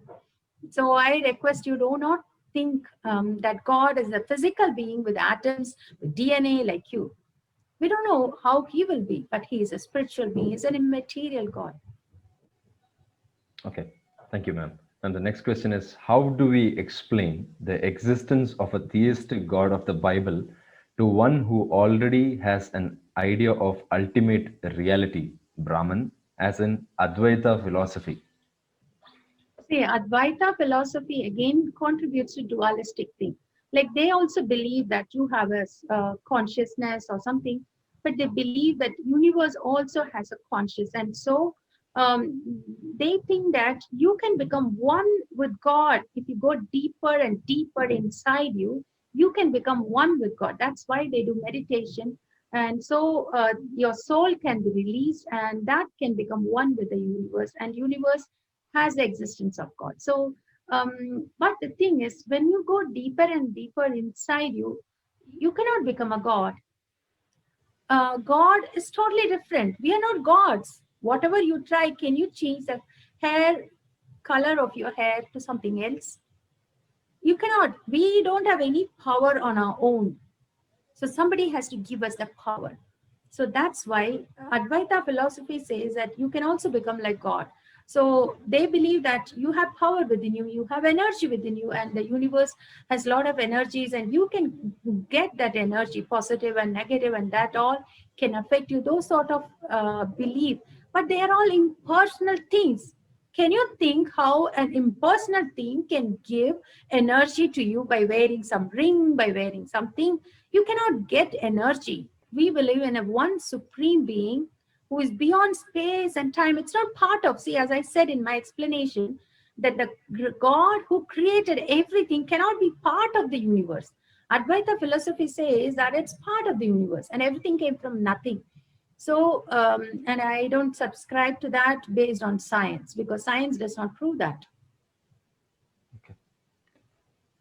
So I request you, do not think that God is a physical being with atoms, with DNA like you. We don't know how he will be, but he is a spiritual being. He's an immaterial God. Okay. Thank you, ma'am. And the next question is, how do we explain the existence of a theistic God of the Bible to one who already has an idea of ultimate reality, Brahman, as in Advaita philosophy? See, Advaita philosophy again contributes to dualistic thing. Like they also believe that you have a consciousness or something, but they believe that universe also has a conscious. And so they think that you can become one with God. If you go deeper and deeper inside you, you can become one with God. That's why they do meditation. And so your soul can be released, and that can become one with the universe. And universe has the existence of God. So, but the thing is, when you go deeper and deeper inside you, you cannot become a God. God is totally different. We are not gods. Whatever you try, can you change the hair color of your hair to something else? You cannot. We don't have any power on our own. So somebody has to give us the power. So that's why Advaita philosophy says that you can also become like God. So they believe that you have power within you, you have energy within you, and the universe has a lot of energies, and you can get that energy, positive and negative, and that all can affect you. Those sort of belief, but they are all impersonal things. Can you think how an impersonal thing can give energy to you by wearing some ring, by wearing something? You cannot get energy. We believe in a one supreme being who is beyond space and time. It's not part of, see, as I said in my explanation, that the God who created everything cannot be part of the universe. Advaita philosophy says that it's part of the universe and everything came from nothing. So, and I don't subscribe to that based on science, because science does not prove that. Okay.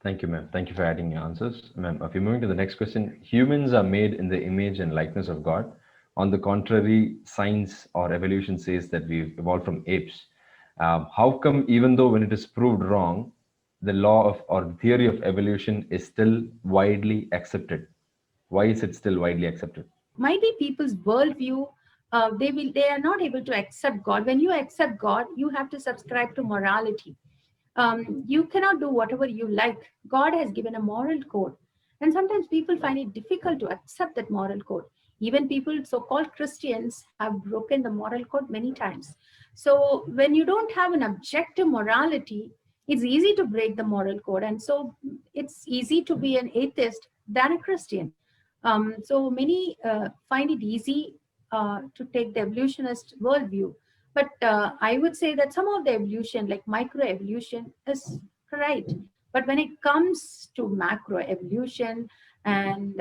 Thank you, ma'am. Thank you for adding your answers. Ma'am, if you're moving to the next question, humans are made in the image and likeness of God. On the contrary, science or evolution says that we've evolved from apes. How come, even though when it is proved wrong, the law of or the theory of evolution is still widely accepted? Why is it still widely accepted? Might be people's worldview. They are not able to accept God. When you accept God, you have to subscribe to morality. You cannot do whatever you like. God has given a moral code, and sometimes people find it difficult to accept that moral code. Even people, so-called Christians, have broken the moral code many times. So when you don't have an objective morality, it's easy to break the moral code, and so it's easy to be an atheist than a Christian. So many find it easy to take the evolutionist worldview. But I would say that some of the evolution, like microevolution, is right. But when it comes to macroevolution, and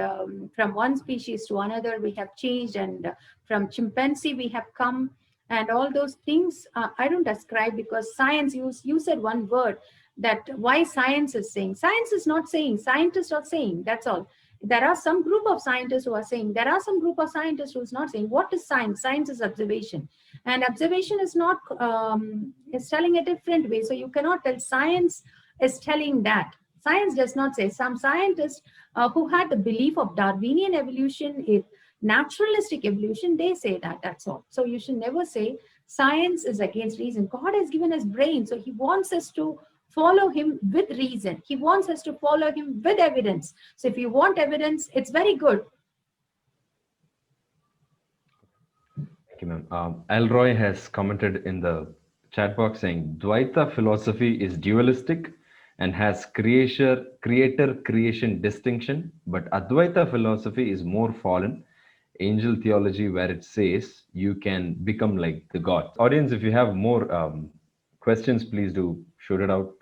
from one species to another, we have changed, and from chimpanzee we have come, and all those things, I don't ascribe, because science, you said one word, that why science is saying. Science is not saying, scientists are saying, that's all. There are some group of scientists who are saying, there are some group of scientists who is not saying. What is science? Science is observation. And observation is not, is telling a different way. So you cannot tell science is telling that. Science does not say. Some scientists who had the belief of Darwinian evolution, naturalistic evolution, they say that, that's all. So you should never say science is against reason. God has given us brain, so he wants us to follow him with reason. He wants us to follow him with evidence. So if you want evidence, it's very good. Thank you, ma'am. Elroy has commented in the chat box saying Dvaita philosophy is dualistic and has creator-creation distinction, but Advaita philosophy is more fallen, angel theology, where it says you can become like the God. Audience, if you have more questions, please do shoot it out.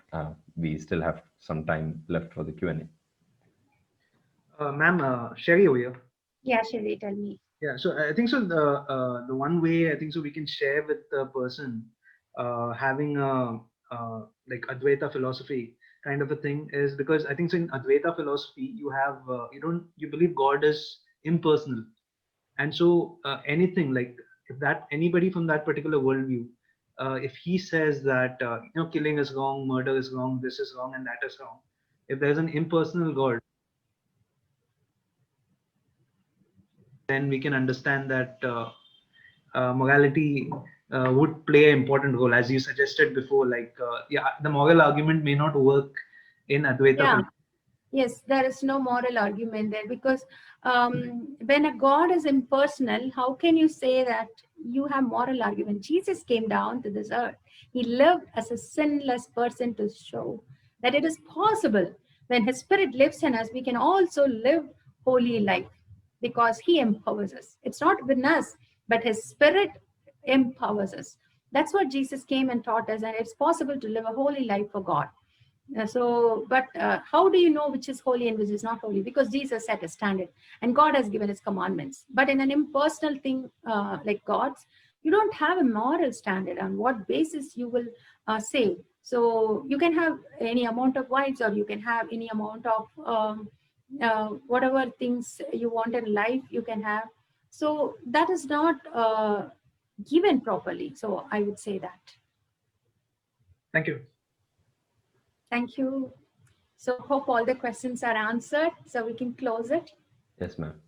We still have some time left for the Q&A. Ma'am, Sherry over here. Yeah, Shirley, tell me. Yeah, so I think so. The one way I think so we can share with the person having a like Advaita philosophy kind of a thing is because I think so in Advaita philosophy you have you believe God is impersonal, and so anything like if that anybody from that particular worldview, if he says that killing is wrong, murder is wrong, this is wrong, and that is wrong, if there's an impersonal God, then we can understand that morality would play an important role, as you suggested before. Like, the moral argument may not work in Advaita. Yeah. Yes, there is no moral argument there, because when a God is impersonal, how can you say that you have moral argument? Jesus came down to this earth. He lived as a sinless person to show that it is possible when his spirit lives in us, we can also live holy life because he empowers us. It's not within us, but his spirit empowers us. That's what Jesus came and taught us, and it's possible to live a holy life for God. But how do you know which is holy and which is not holy? Because Jesus set a standard and God has given his commandments. But in an impersonal thing like God's, you don't have a moral standard on what basis you will say. So you can have any amount of wives, or you can have any amount of whatever things you want in life, you can have. So that is not given properly. So I would say that. Thank you. Thank you. So hope all the questions are answered, so we can close it. Yes, ma'am.